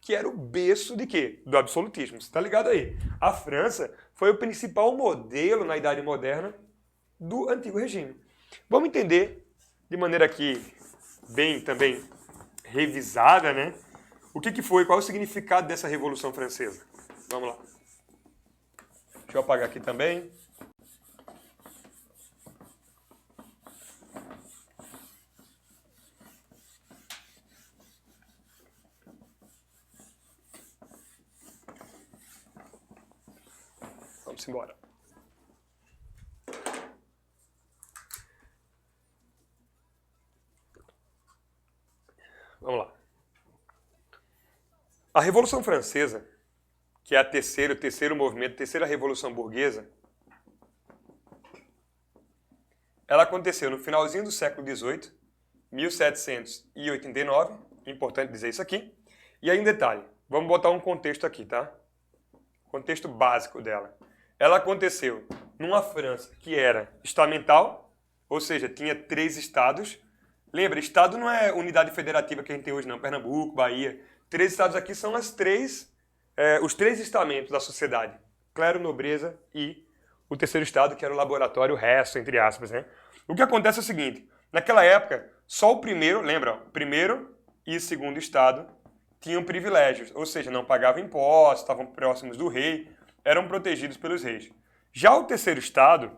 que era o berço de quê? Do absolutismo. Você está ligado aí? A França foi o principal modelo na Idade Moderna do antigo regime. Vamos entender, de maneira aqui bem também revisada, né? O que foi, qual é o significado dessa Revolução Francesa? Vamos lá. Deixa eu apagar aqui também. Vamos embora. Vamos lá. A Revolução Francesa, que é o terceiro movimento, a terceira Revolução Burguesa, ela aconteceu no finalzinho do século XVIII, 1789, importante dizer isso aqui. E aí um detalhe, vamos botar um contexto aqui, tá? Contexto básico dela. Ela aconteceu numa França que era estamental, ou seja, tinha 3 estados. Lembra, estado não é unidade federativa que a gente tem hoje, não. Pernambuco, Bahia. 3 estados aqui são os 3 estamentos da sociedade. Clero, nobreza e o terceiro estado, que era o laboratório, o resto, entre aspas, né? O que acontece é o seguinte, naquela época, só o primeiro, lembra, o primeiro e o segundo estado tinham privilégios, ou seja, não pagavam impostos, estavam próximos do rei, eram protegidos pelos reis. Já o terceiro estado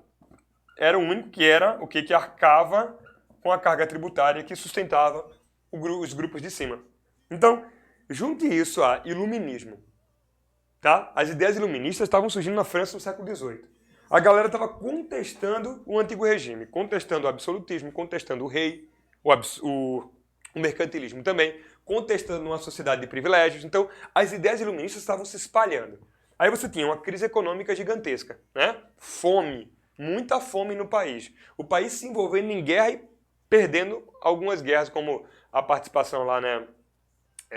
era o único que era o que arcava com a carga tributária que sustentava os grupos de cima. Então, junte isso a iluminismo. Tá? As ideias iluministas estavam surgindo na França no século XVIII. A galera estava contestando o antigo regime, contestando o absolutismo, contestando o rei, o mercantilismo também, contestando uma sociedade de privilégios. Então, as ideias iluministas estavam se espalhando. Aí você tinha uma crise econômica gigantesca, né? Fome, muita fome no país. O país se envolvendo em guerra e perdendo algumas guerras, como a participação lá, né?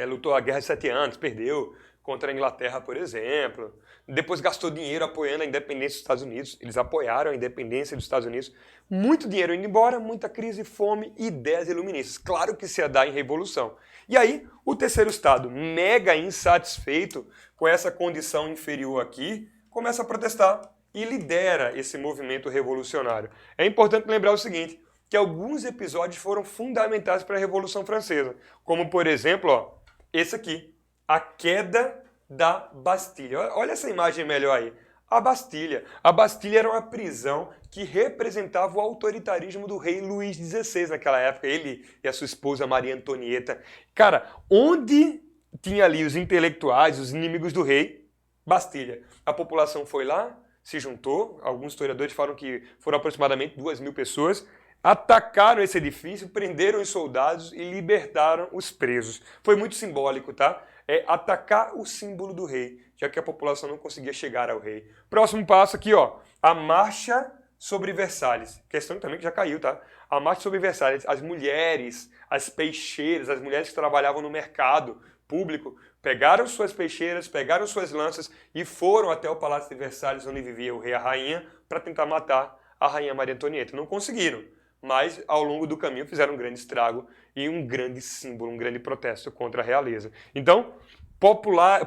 Lutou a Guerra de 7 Anos, perdeu contra a Inglaterra, por exemplo. Depois gastou dinheiro apoiando a independência dos Estados Unidos. Eles apoiaram a independência dos Estados Unidos. Muito dinheiro indo embora, muita crise, fome e ideias iluministas. Claro que se ia dar em revolução. E aí, o terceiro estado, mega insatisfeito com essa condição inferior aqui, começa a protestar e lidera esse movimento revolucionário. É importante lembrar o seguinte, que alguns episódios foram fundamentais para a Revolução Francesa. Como, por exemplo, ó, esse aqui, a queda da Bastilha. Olha essa imagem melhor aí. A Bastilha. A Bastilha era uma prisão que representava o autoritarismo do rei Luís XVI naquela época. Ele e a sua esposa Maria Antonieta. Cara, onde tinha ali os intelectuais, os inimigos do rei? Bastilha. A população foi lá, se juntou. Alguns historiadores falam que foram aproximadamente 2.000 pessoas. atacaram esse edifício, prenderam os soldados e libertaram os presos. Foi muito simbólico, tá? É atacar o símbolo do rei, já que a população não conseguia chegar ao rei. Próximo passo aqui, ó, a marcha sobre Versalhes. Questão também que já caiu, tá? A marcha sobre Versalhes. As mulheres, as peixeiras, as mulheres que trabalhavam no mercado público, pegaram suas peixeiras, pegaram suas lanças e foram até o Palácio de Versalhes, onde vivia o rei e a rainha, para tentar matar a rainha Maria Antonieta. Não conseguiram, mas ao longo do caminho fizeram um grande estrago e um grande símbolo, um grande protesto contra a realeza. Então, populares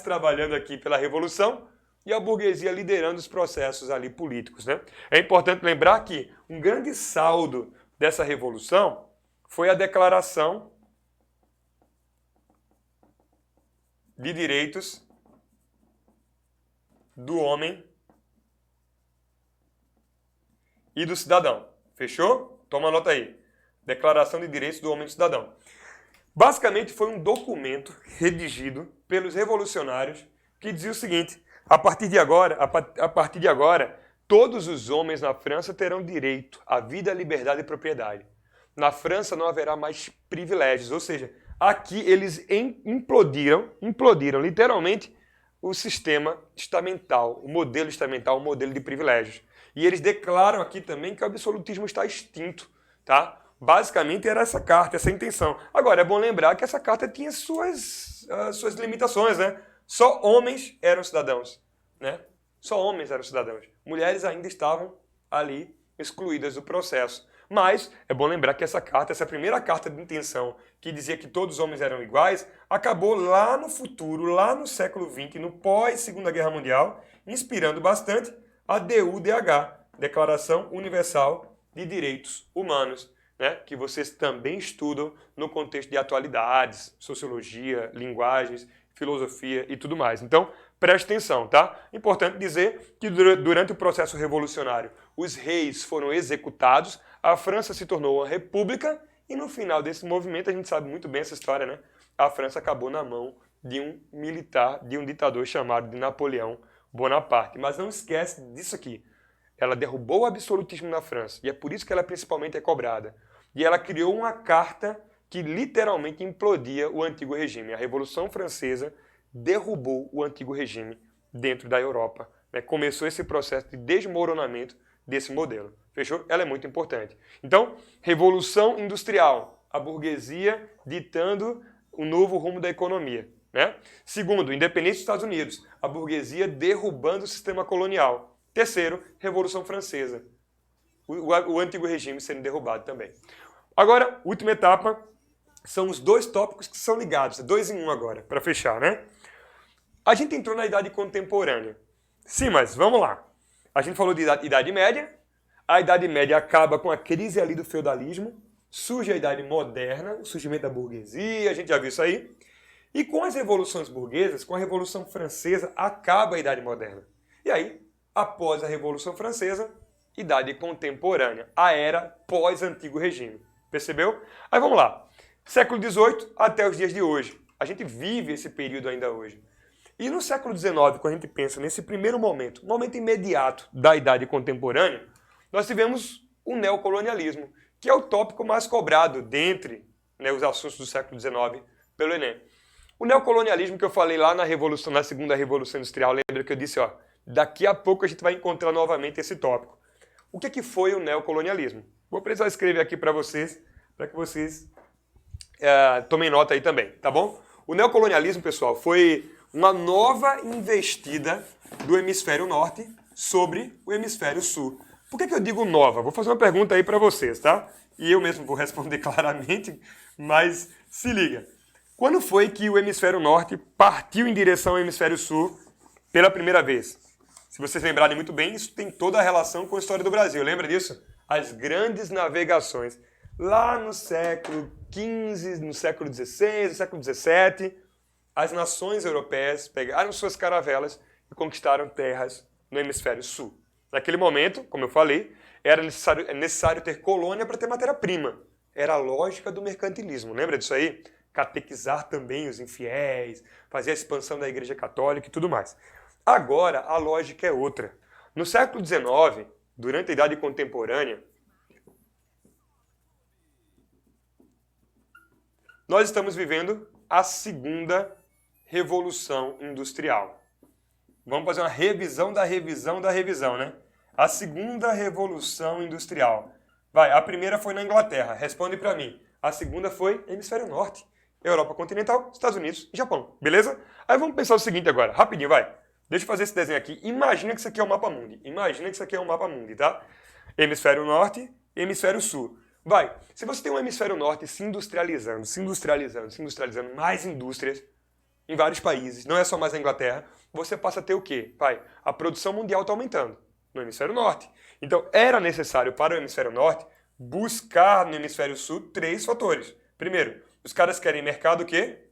trabalhando aqui pela Revolução e a burguesia liderando os processos ali políticos, né? É importante lembrar que um grande saldo dessa Revolução foi a Declaração de Direitos do Homem e do Cidadão. Fechou? Toma nota aí. Declaração de Direitos do Homem e do Cidadão. Basicamente foi um documento redigido pelos revolucionários que dizia o seguinte: a partir de agora, todos os homens na França terão direito à vida, à liberdade e propriedade. Na França não haverá mais privilégios, ou seja, aqui eles implodiram literalmente o sistema estamental, o modelo estamental, o modelo de privilégios. E eles declaram aqui também que o absolutismo está extinto, tá? Basicamente era essa carta, essa intenção. Agora, é bom lembrar que essa carta tinha suas limitações, né? Só homens eram cidadãos, né? Só homens eram cidadãos. Mulheres ainda estavam ali excluídas do processo. Mas é bom lembrar que essa primeira carta de intenção, que dizia que todos os homens eram iguais, acabou lá no futuro, lá no século XX, no pós-Segunda Guerra Mundial, inspirando bastante a DUDH, Declaração Universal de Direitos Humanos, né, que vocês também estudam no contexto de atualidades, sociologia, linguagens, filosofia e tudo mais. Então, preste atenção, tá? Importante dizer que durante o processo revolucionário, os reis foram executados, a França se tornou uma república e no final desse movimento, a gente sabe muito bem essa história, né? A França acabou na mão de um militar, de um ditador chamado de Napoleão Bonaparte. Mas não esquece disso aqui. Ela derrubou o absolutismo na França e é por isso que ela principalmente é cobrada. E ela criou uma carta que literalmente implodia o antigo regime. A Revolução Francesa derrubou o antigo regime dentro da Europa, né? Começou esse processo de desmoronamento desse modelo. Fechou? Ela é muito importante. Então, Revolução Industrial, a burguesia ditando o novo rumo da economia, né? Segundo, independência dos Estados Unidos, a burguesia derrubando o sistema colonial. Terceiro, Revolução Francesa, o antigo regime sendo derrubado também. Agora, última etapa, são os dois tópicos que são ligados, 2 em 1 agora, para fechar, né? A gente entrou na Idade Contemporânea. Sim, mas vamos lá. A gente falou de Idade Média, a Idade Média acaba com a crise ali do feudalismo, surge a Idade Moderna, o surgimento da burguesia, a gente já viu isso aí. E com as revoluções burguesas, com a Revolução Francesa, acaba a Idade Moderna. E aí, após a Revolução Francesa, Idade Contemporânea, a era pós-antigo regime. Percebeu? Aí vamos lá. Século XVIII até os dias de hoje. A gente vive esse período ainda hoje. E no século XIX, quando a gente pensa nesse primeiro momento imediato da Idade Contemporânea, nós tivemos o neocolonialismo, que é o tópico mais cobrado dentre, né, os assuntos do século XIX pelo Enem. O neocolonialismo que eu falei lá na segunda Revolução Industrial, lembra que eu disse, ó, daqui a pouco a gente vai encontrar novamente esse tópico. O que foi o neocolonialismo? Vou precisar escrever aqui para que vocês tomem nota aí também, tá bom? O neocolonialismo, pessoal, foi uma nova investida do hemisfério norte sobre o hemisfério sul. Por que eu digo nova? Vou fazer uma pergunta aí para vocês, tá? E eu mesmo vou responder claramente, mas se liga. Quando foi que o hemisfério norte partiu em direção ao hemisfério sul pela primeira vez? Se vocês lembrarem muito bem, isso tem toda a relação com a história do Brasil. Lembra disso? As grandes navegações. Lá no século XV, no século XVI, no século XVII, as nações europeias pegaram suas caravelas e conquistaram terras no hemisfério sul. Naquele momento, como eu falei, era necessário ter colônia para ter matéria-prima. Era a lógica do mercantilismo. Lembra disso aí? Catequizar também os infiéis, fazer a expansão da Igreja Católica e tudo mais. Agora, a lógica é outra. No século XIX, durante a Idade Contemporânea, nós estamos vivendo a segunda Revolução Industrial. Vamos fazer uma revisão da revisão da revisão, né? A segunda Revolução Industrial. Vai, a primeira foi na Inglaterra. Responde para mim. A segunda foi Hemisfério Norte. Europa continental, Estados Unidos e Japão. Beleza? Aí vamos pensar o seguinte agora. Rapidinho, vai. Deixa eu fazer esse desenho aqui. Imagina que isso aqui é o mapa mundi. Imagina que isso aqui é o mapa mundi, tá? Hemisfério Norte e Hemisfério Sul. Vai. Se você tem um Hemisfério Norte se industrializando, mais indústrias em vários países, não é só mais a Inglaterra, você passa a ter o quê? Vai. A produção mundial está aumentando no Hemisfério Norte. Então, era necessário para o Hemisfério Norte buscar no Hemisfério Sul 3 fatores. Primeiro, os caras querem mercado o quê?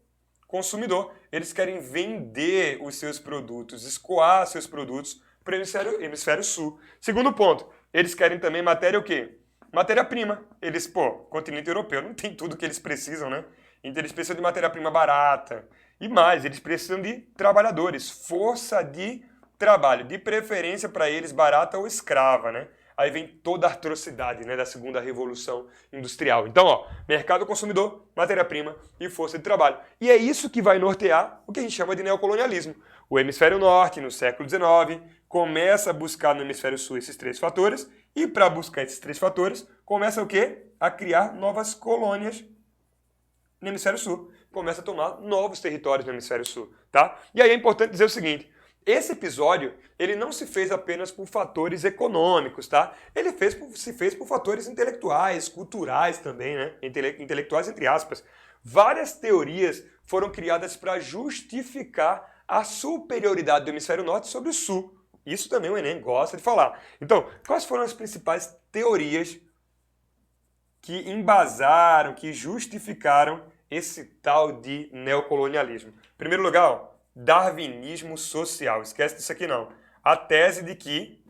Consumidor. Eles querem vender os seus produtos, escoar seus produtos para o Hemisfério Sul. Segundo ponto, eles querem também matéria o quê? Matéria-prima. Eles, continente europeu não tem tudo que eles precisam, né? Então eles precisam de matéria-prima barata. E mais, eles precisam de trabalhadores, força de trabalho, de preferência para eles barata ou escrava, né? Aí vem toda a atrocidade, né, da segunda Revolução Industrial. Então, mercado consumidor, matéria-prima e força de trabalho. E é isso que vai nortear o que a gente chama de neocolonialismo. O Hemisfério Norte, no século XIX, começa a buscar no Hemisfério Sul esses 3 fatores e, para buscar esses 3 fatores, começa o quê? A criar novas colônias no Hemisfério Sul. Começa a tomar novos territórios no Hemisfério Sul, tá? E aí é importante dizer o seguinte: esse episódio, ele não se fez apenas por fatores econômicos, tá? Ele se fez por fatores intelectuais, culturais também, né? Intelectuais entre aspas. Várias teorias foram criadas para justificar a superioridade do Hemisfério Norte sobre o Sul. Isso também o Enem gosta de falar. Então, quais foram as principais teorias que embasaram, que justificaram esse tal de neocolonialismo? Em primeiro lugar, ó, darwinismo social. Esquece disso aqui não. A tese de que...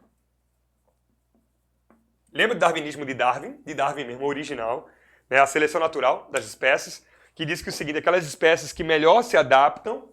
Lembra do darwinismo de Darwin mesmo, original, né? A seleção natural das espécies, que diz que o seguinte: aquelas espécies que melhor se adaptam,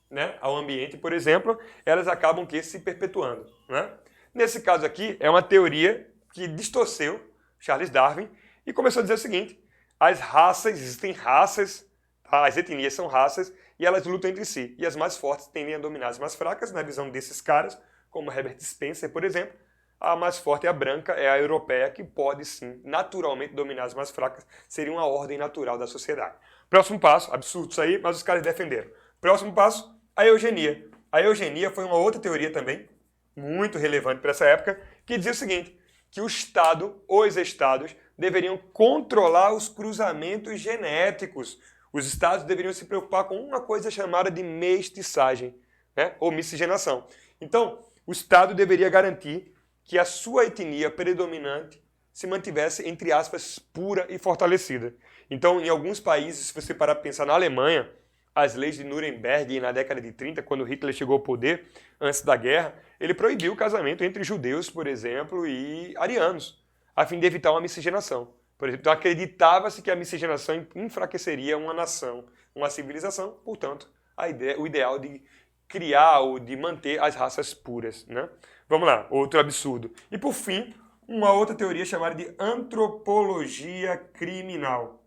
né, ao ambiente, por exemplo, elas acabam se perpetuando, né? Nesse caso aqui, é uma teoria que distorceu Charles Darwin e começou a dizer o seguinte: as raças, existem raças, tá? As etnias são raças, e elas lutam entre si. E as mais fortes tendem a dominar as mais fracas, na visão desses caras, como Herbert Spencer, por exemplo. A mais forte é a branca, é a europeia, que pode sim, naturalmente, dominar as mais fracas. Seria uma ordem natural da sociedade. Próximo passo, absurdo isso aí, mas os caras defenderam. Próximo passo, a eugenia. A eugenia foi uma outra teoria também, muito relevante para essa época, que dizia o seguinte: que o Estado, os Estados, deveriam controlar os cruzamentos genéticos. Os Estados deveriam se preocupar com uma coisa chamada de mestiçagem, né? Ou miscigenação. Então, o Estado deveria garantir que a sua etnia predominante se mantivesse, entre aspas, pura e fortalecida. Então, em alguns países, se você parar para pensar na Alemanha, as leis de Nuremberg, na década de 30, quando Hitler chegou ao poder, antes da guerra, ele proibiu o casamento entre judeus, por exemplo, e arianos, a fim de evitar uma miscigenação. Por exemplo, então acreditava-se que a miscigenação enfraqueceria uma nação, uma civilização, portanto, o ideal de criar ou de manter as raças puras, né? Vamos lá, outro absurdo. E por fim, uma outra teoria chamada de antropologia criminal,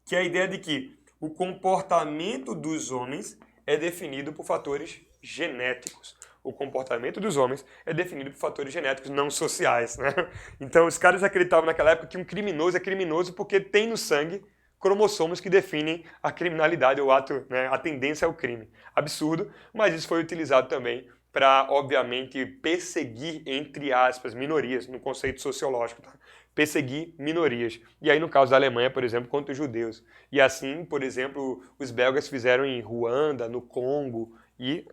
que é a ideia de que o comportamento dos homens é definido por fatores genéticos. O comportamento dos homens é definido por fatores genéticos, não sociais, né? Então, os caras acreditavam naquela época que um criminoso é criminoso porque tem no sangue cromossomos que definem a criminalidade, o ato, né, a tendência ao crime. Absurdo, mas isso foi utilizado também para, obviamente, perseguir, entre aspas, minorias, no conceito sociológico, tá? Perseguir minorias. E aí, no caso da Alemanha, por exemplo, contra os judeus. E assim, por exemplo, os belgas fizeram em Ruanda, no Congo, e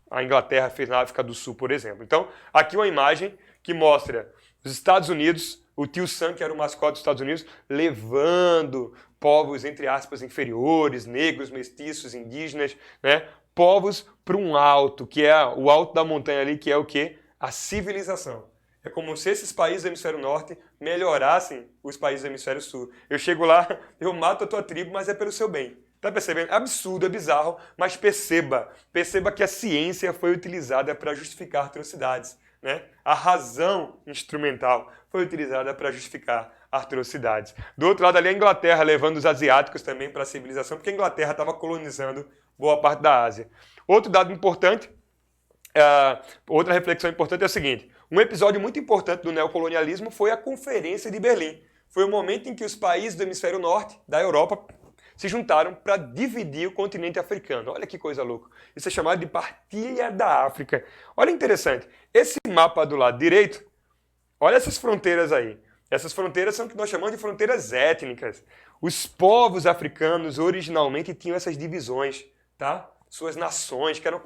a Inglaterra fez na África do Sul, por exemplo. Então, aqui uma imagem que mostra os Estados Unidos, o tio Sam, que era o mascote dos Estados Unidos, levando povos, entre aspas, inferiores, negros, mestiços, indígenas, né? Povos para um alto, que é o alto da montanha ali, que é o quê? A civilização. É como se esses países do hemisfério norte melhorassem os países do hemisfério sul. Eu chego lá, eu mato a tua tribo, mas é pelo seu bem. Tá percebendo? É absurdo, é bizarro, mas perceba que a ciência foi utilizada para justificar atrocidades. né? A razão instrumental foi utilizada para justificar atrocidades. Do outro lado ali, a Inglaterra levando os asiáticos também para a civilização, porque a Inglaterra estava colonizando boa parte da Ásia. Outro dado importante, outra reflexão importante é o seguinte: um episódio muito importante do neocolonialismo foi a Conferência de Berlim. Foi o momento em que os países do hemisfério norte, da Europa, se juntaram para dividir o continente africano. Olha que coisa louca. Isso é chamado de partilha da África. Olha interessante. Esse mapa do lado direito, olha essas fronteiras aí. Essas fronteiras são o que nós chamamos de fronteiras étnicas. Os povos africanos originalmente tinham essas divisões, tá? Suas nações, que eram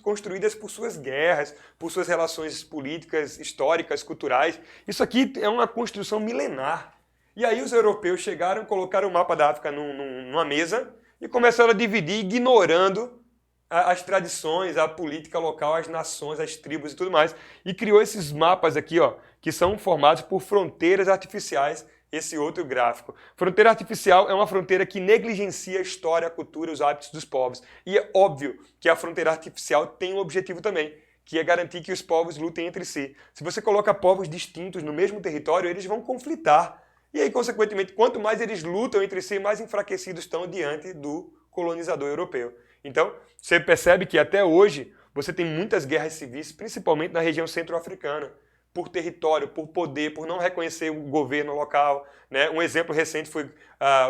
construídas por suas guerras, por suas relações políticas, históricas, culturais. Isso aqui é uma construção milenar. E aí os europeus chegaram, colocaram o mapa da África numa mesa e começaram a dividir, ignorando as tradições, a política local, as nações, as tribos e tudo mais. E criou esses mapas aqui, ó, que são formados por fronteiras artificiais, esse outro gráfico. Fronteira artificial é uma fronteira que negligencia a história, a cultura, os hábitos dos povos. E é óbvio que a fronteira artificial tem um objetivo também, que é garantir que os povos lutem entre si. Se você coloca povos distintos no mesmo território, eles vão conflitar. E aí, consequentemente, quanto mais eles lutam entre si, mais enfraquecidos estão diante do colonizador europeu. Então, você percebe que até hoje você tem muitas guerras civis, principalmente na região centro-africana, por território, por poder, por não reconhecer o governo local, né? Um exemplo recente foi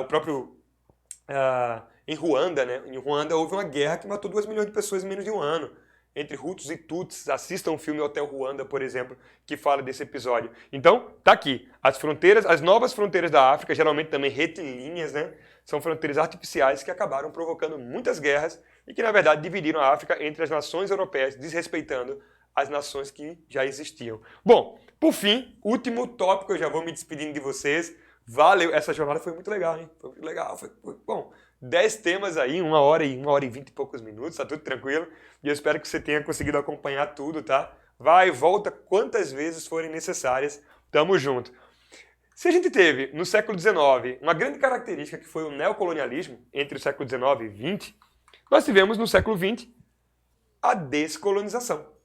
o próprio em Ruanda, né? Em Ruanda houve uma guerra que matou 2 milhões de pessoas em menos de um ano, entre Hutus e Tutsis. Assistam o filme Hotel Ruanda, por exemplo, que fala desse episódio. Então, tá aqui. As novas fronteiras da África, geralmente também retilíneas, né? São fronteiras artificiais que acabaram provocando muitas guerras e que, na verdade, dividiram a África entre as nações europeias, desrespeitando as nações que já existiam. Bom, por fim, último tópico, eu já vou me despedindo de vocês. Valeu, essa jornada foi muito legal, hein? Foi muito legal, foi bom. 10 temas aí, 1 hora e 20 e poucos minutos, tá tudo tranquilo. E eu espero que você tenha conseguido acompanhar tudo, tá? Vai e volta quantas vezes forem necessárias. Tamo junto. Se a gente teve, no século XIX, uma grande característica que foi o neocolonialismo, entre o século XIX e XX, nós tivemos no século XX a descolonização.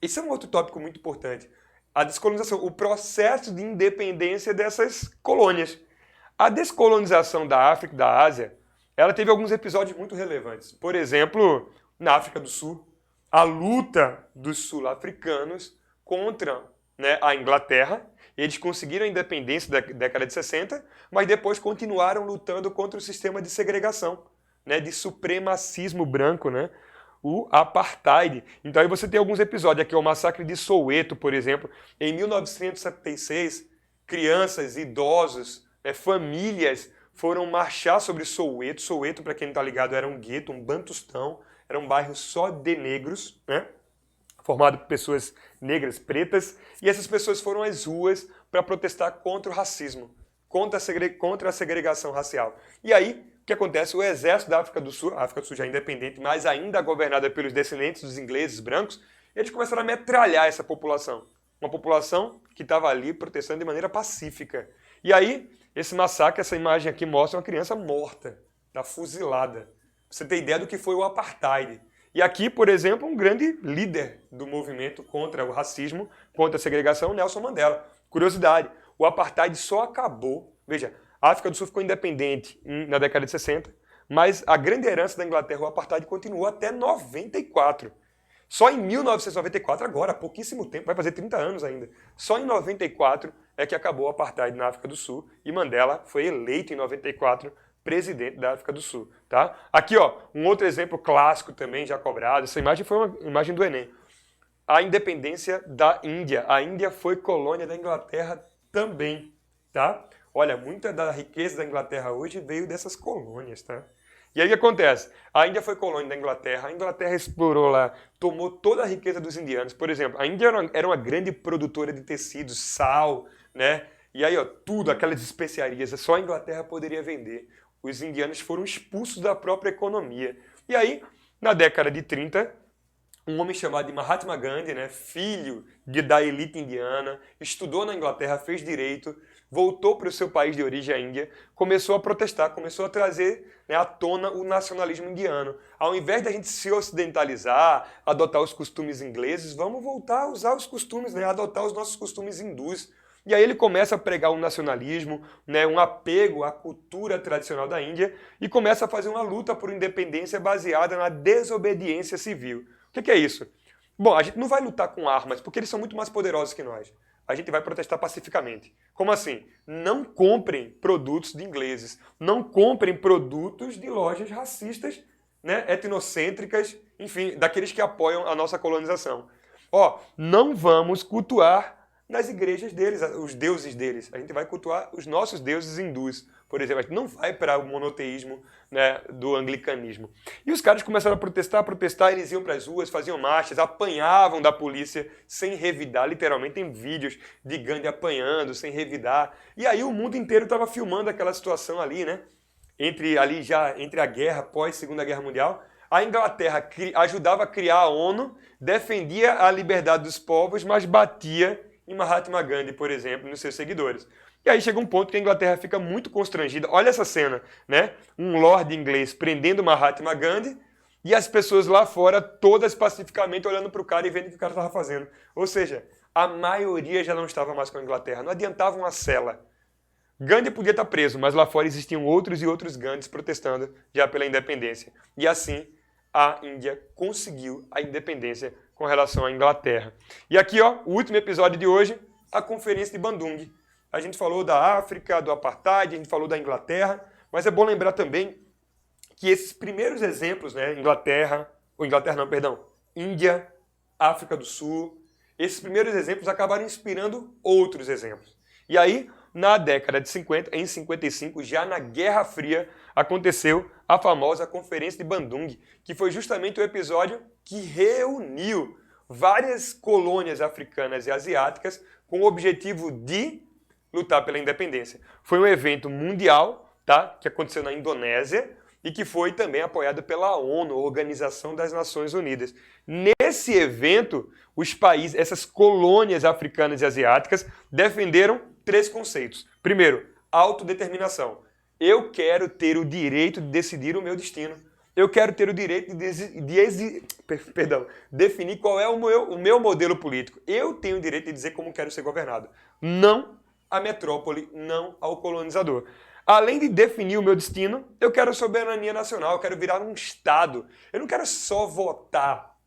Esse é um outro tópico muito importante. A descolonização, o processo de independência dessas colônias. A descolonização da África e da Ásia, ela teve alguns episódios muito relevantes. Por exemplo, na África do Sul, a luta dos sul-africanos contra, né, a Inglaterra. Eles conseguiram a independência da década de 60, mas depois continuaram lutando contra o sistema de segregação, né, de supremacismo branco, né? O apartheid. Então aí você tem alguns episódios aqui, o massacre de Soweto, por exemplo. Em 1976, crianças, idosos, famílias foram marchar sobre Soweto. Soweto, para quem não está ligado, era um gueto, um bantustão, era um bairro só de negros, né? Formado por pessoas negras, pretas, e essas pessoas foram às ruas para protestar contra o racismo, contra a segregação racial. E aí, o que acontece? O exército da África do Sul, a África do Sul já é independente, mas ainda governada pelos descendentes dos ingleses brancos, eles começaram a metralhar essa população. Uma população que estava ali protestando de maneira pacífica. E aí, esse massacre, essa imagem aqui mostra uma criança morta, tá fuzilada. Você tem ideia do que foi o apartheid. E aqui, por exemplo, um grande líder do movimento contra o racismo, contra a segregação, Nelson Mandela. Curiosidade, o apartheid só acabou, veja, a África do Sul ficou independente na década de 60, mas a grande herança da Inglaterra, o apartheid, continuou até 94. Só em 1994, agora, há pouquíssimo tempo, vai fazer 30 anos ainda, só em 94 é que acabou o apartheid na África do Sul e Mandela foi eleito em 94 presidente da África do Sul, tá? Aqui, ó, um outro exemplo clássico também, já cobrado. Essa imagem foi uma imagem do Enem. A independência da Índia. A Índia foi colônia da Inglaterra também, tá? Olha, muita da riqueza da Inglaterra hoje veio dessas colônias, tá? E aí o que acontece? A Índia foi colônia da Inglaterra, a Inglaterra explorou lá, tomou toda a riqueza dos indianos. Por exemplo, a Índia era uma grande produtora de tecidos, sal, né? E aí, ó, tudo, aquelas especiarias, só a Inglaterra poderia vender. Os indianos foram expulsos da própria economia. E aí, na década de 30, um homem chamado de Mahatma Gandhi, né, filho da elite indiana, estudou na Inglaterra, fez direito, voltou para o seu país de origem, a Índia, começou a protestar, começou a trazer, né, à tona o nacionalismo indiano. Ao invés de a gente se ocidentalizar, adotar os costumes ingleses, vamos voltar a usar os costumes, né, adotar os nossos costumes hindus. E aí ele começa a pregar um nacionalismo, né, um apego à cultura tradicional da Índia e começa a fazer uma luta por independência baseada na desobediência civil. O que é isso? Bom, a gente não vai lutar com armas, porque eles são muito mais poderosos que nós. A gente vai protestar pacificamente. Como assim? Não comprem produtos de ingleses. Não comprem produtos de lojas racistas, né, etnocêntricas, enfim, daqueles que apoiam a nossa colonização. Não vamos cultuar nas igrejas deles, os deuses deles. A gente vai cultuar os nossos deuses hindus, por exemplo. A gente não vai para o monoteísmo, né, do anglicanismo. E os caras começaram a protestar, eles iam para as ruas, faziam marchas, apanhavam da polícia sem revidar. Literalmente tem vídeos de Gandhi apanhando, sem revidar. E aí o mundo inteiro estava filmando aquela situação ali, né? Entre a guerra, pós-Segunda Guerra Mundial. A Inglaterra ajudava a criar a ONU, defendia a liberdade dos povos, mas batia em Mahatma Gandhi, por exemplo, nos seus seguidores. E aí chega um ponto que a Inglaterra fica muito constrangida. Olha essa cena, né? Um lord inglês prendendo Mahatma Gandhi e as pessoas lá fora todas pacificamente olhando para o cara e vendo o que o cara estava fazendo. Ou seja, a maioria já não estava mais com a Inglaterra. Não adiantava uma cela. Gandhi podia estar preso, mas lá fora existiam outros e outros Gandhis protestando já pela independência. E assim a Índia conseguiu a independência com relação à Inglaterra. E aqui, ó, o último episódio de hoje, a Conferência de Bandung. A gente falou da África, do Apartheid, a gente falou da Inglaterra, mas é bom lembrar também que esses primeiros exemplos, né, Índia, África do Sul, esses primeiros exemplos acabaram inspirando outros exemplos. E aí, na década de 50, em 55, já na Guerra Fria, aconteceu a famosa Conferência de Bandung, que foi justamente o episódio que reuniu várias colônias africanas e asiáticas com o objetivo de lutar pela independência. Foi um evento mundial, tá, que aconteceu na Indonésia e que foi também apoiado pela ONU, Organização das Nações Unidas. Nesse evento, os países, essas colônias africanas e asiáticas, defenderam 3 conceitos. Primeiro, autodeterminação. Eu quero ter o direito de decidir o meu destino. Eu quero ter o direito de definir qual é o meu modelo político. Eu tenho o direito de dizer como quero ser governado. Não a metrópole, não ao colonizador. Além de definir o meu destino, eu quero soberania nacional, eu quero virar um Estado. Eu não quero só votar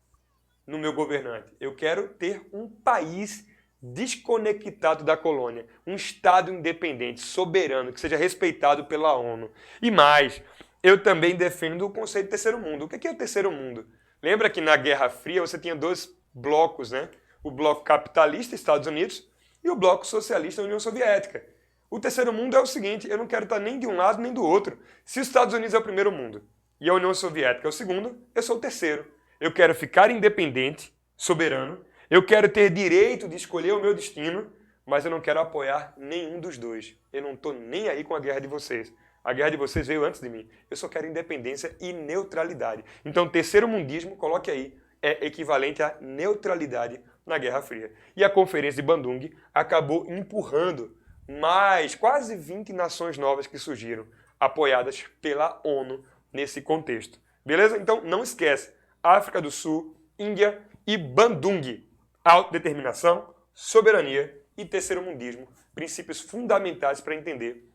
no meu governante. Eu quero ter um país desconectado da colônia, um Estado independente, soberano, que seja respeitado pela ONU. E mais, eu também defendo o conceito de terceiro mundo. O que é o terceiro mundo? Lembra que na Guerra Fria você tinha 2 blocos, né? O bloco capitalista, Estados Unidos, e o bloco socialista, União Soviética. O terceiro mundo é o seguinte, eu não quero estar nem de um lado nem do outro. Se os Estados Unidos é o primeiro mundo e a União Soviética é o segundo, eu sou o terceiro. Eu quero ficar independente, soberano, eu quero ter direito de escolher o meu destino, mas eu não quero apoiar nenhum dos dois. Eu não estou nem aí com a guerra de vocês. A guerra de vocês veio antes de mim. Eu só quero independência e neutralidade. Então, terceiro mundismo, coloque aí, é equivalente a neutralidade na Guerra Fria. E a Conferência de Bandung acabou empurrando mais quase 20 nações novas que surgiram, apoiadas pela ONU nesse contexto. Beleza? Então, não esquece, África do Sul, Índia e Bandung. Autodeterminação, soberania e terceiro mundismo, princípios fundamentais para entender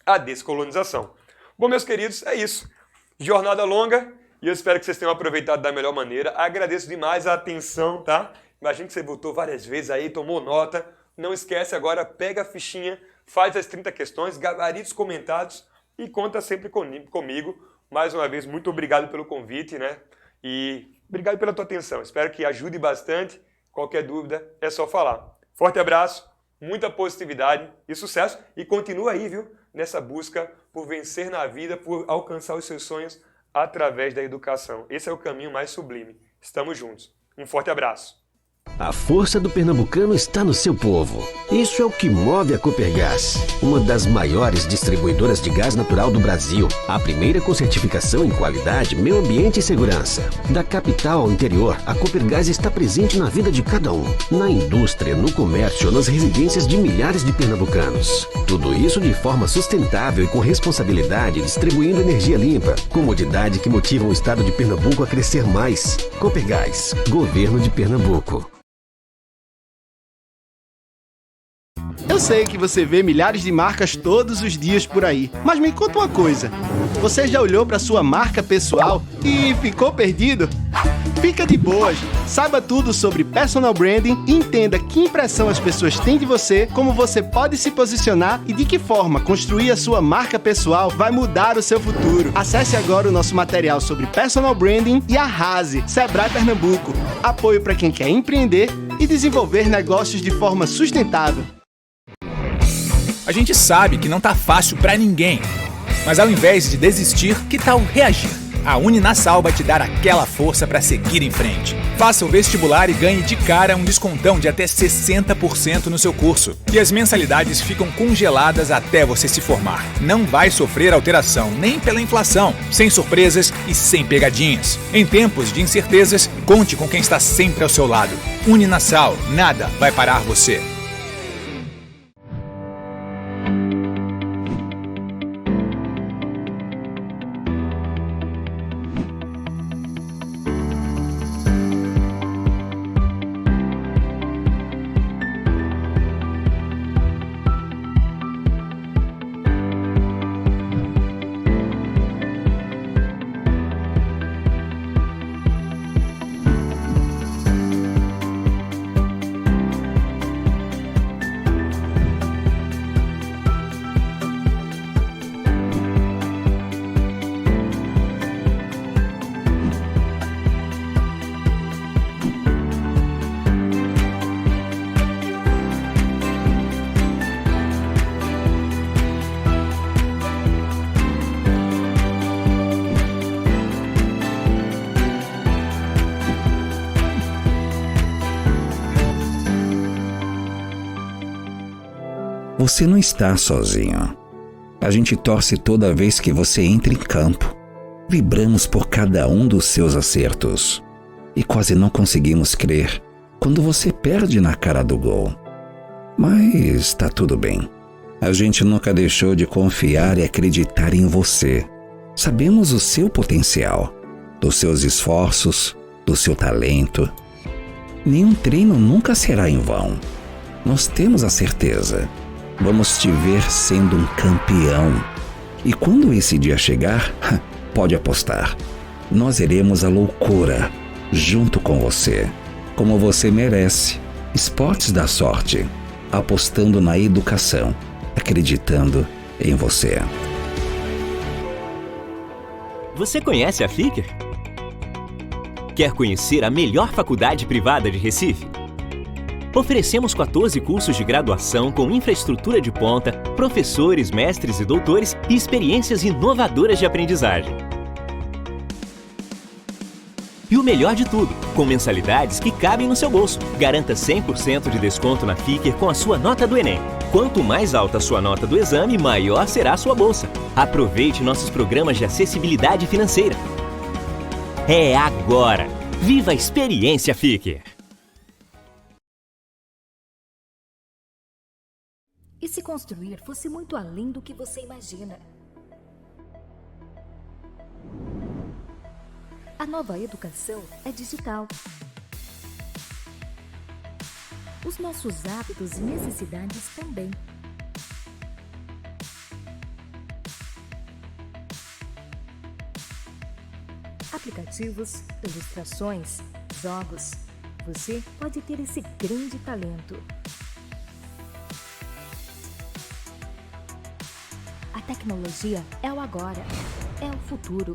a descolonização. Bom, meus queridos, é isso. Jornada longa e eu espero que vocês tenham aproveitado da melhor maneira. Agradeço demais a atenção, tá? Imagino que você voltou várias vezes aí, tomou nota. Não esquece agora, pega a fichinha, faz as 30 questões, gabaritos comentados e conta sempre comigo. Mais uma vez, muito obrigado pelo convite, né? E obrigado pela tua atenção. Espero que ajude bastante. Qualquer dúvida, é só falar. Forte abraço, muita positividade e sucesso. E continua aí, viu? Nessa busca por vencer na vida, por alcançar os seus sonhos através da educação. Esse é o caminho mais sublime. Estamos juntos. Um forte abraço. A força do pernambucano está no seu povo. Isso é o que move a Copergás, uma das maiores distribuidoras de gás natural do Brasil. A primeira com certificação em qualidade, meio ambiente e segurança. Da capital ao interior, a Copergás está presente na vida de cada um. Na indústria, no comércio, nas residências de milhares de pernambucanos. Tudo isso de forma sustentável e com responsabilidade, distribuindo energia limpa. Comodidade que motiva o estado de Pernambuco a crescer mais. Copergás, Governo de Pernambuco. Eu sei que você vê milhares de marcas todos os dias por aí, mas me conta uma coisa. Você já olhou para sua marca pessoal e ficou perdido? Fica de boas. Saiba tudo sobre personal branding e entenda que impressão as pessoas têm de você, como você pode se posicionar e de que forma construir a sua marca pessoal vai mudar o seu futuro. Acesse agora o nosso material sobre personal branding e arrase. Sebrae Pernambuco. Apoio para quem quer empreender e desenvolver negócios de forma sustentável. A gente sabe que não tá fácil pra ninguém, mas ao invés de desistir, que tal reagir? A Uninasal vai te dar aquela força pra seguir em frente. Faça o vestibular e ganhe de cara um descontão de até 60% no seu curso. E as mensalidades ficam congeladas até você se formar. Não vai sofrer alteração, nem pela inflação, sem surpresas e sem pegadinhas. Em tempos de incertezas, conte com quem está sempre ao seu lado. Uninasal, nada vai parar você. Você não está sozinho. A gente torce toda vez que você entra em campo. Vibramos por cada um dos seus acertos. E quase não conseguimos crer quando você perde na cara do gol. Mas tá tudo bem. A gente nunca deixou de confiar e acreditar em você. Sabemos o seu potencial, dos seus esforços, do seu talento. Nenhum treino nunca será em vão. Nós temos a certeza. Vamos te ver sendo um campeão. E quando esse dia chegar, pode apostar. Nós iremos à loucura, junto com você. Como você merece. Esportes da Sorte. Apostando na educação. Acreditando em você. Você conhece a Fiker? Quer conhecer a melhor faculdade privada de Recife? Oferecemos 14 cursos de graduação com infraestrutura de ponta, professores, mestres e doutores e experiências inovadoras de aprendizagem. E o melhor de tudo, com mensalidades que cabem no seu bolso. Garanta 100% de desconto na Fiker com a sua nota do Enem. Quanto mais alta a sua nota do exame, maior será a sua bolsa. Aproveite nossos programas de acessibilidade financeira. É agora! Viva a experiência Fiker! E se construir fosse muito além do que você imagina? A nova educação é digital. Os nossos hábitos e necessidades também. Aplicativos, ilustrações, jogos. Você pode ter esse grande talento. A tecnologia é o agora, é o futuro.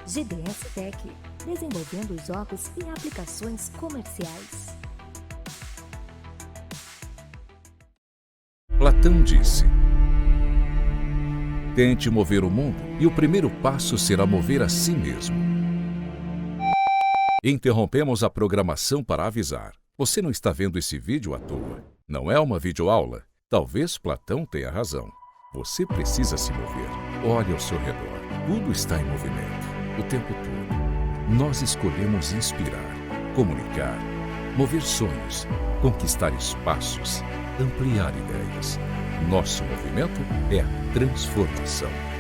GDS Tech, desenvolvendo jogos e aplicações comerciais. Platão disse: tente mover o mundo, e o primeiro passo será mover a si mesmo. Interrompemos a programação para avisar. Você não está vendo esse vídeo à toa. Não é uma videoaula. Talvez Platão tenha razão. Você precisa se mover. Olhe ao seu redor. Tudo está em movimento, o tempo todo. Nós escolhemos inspirar, comunicar, mover sonhos, conquistar espaços, ampliar ideias. Nosso movimento é a transformação.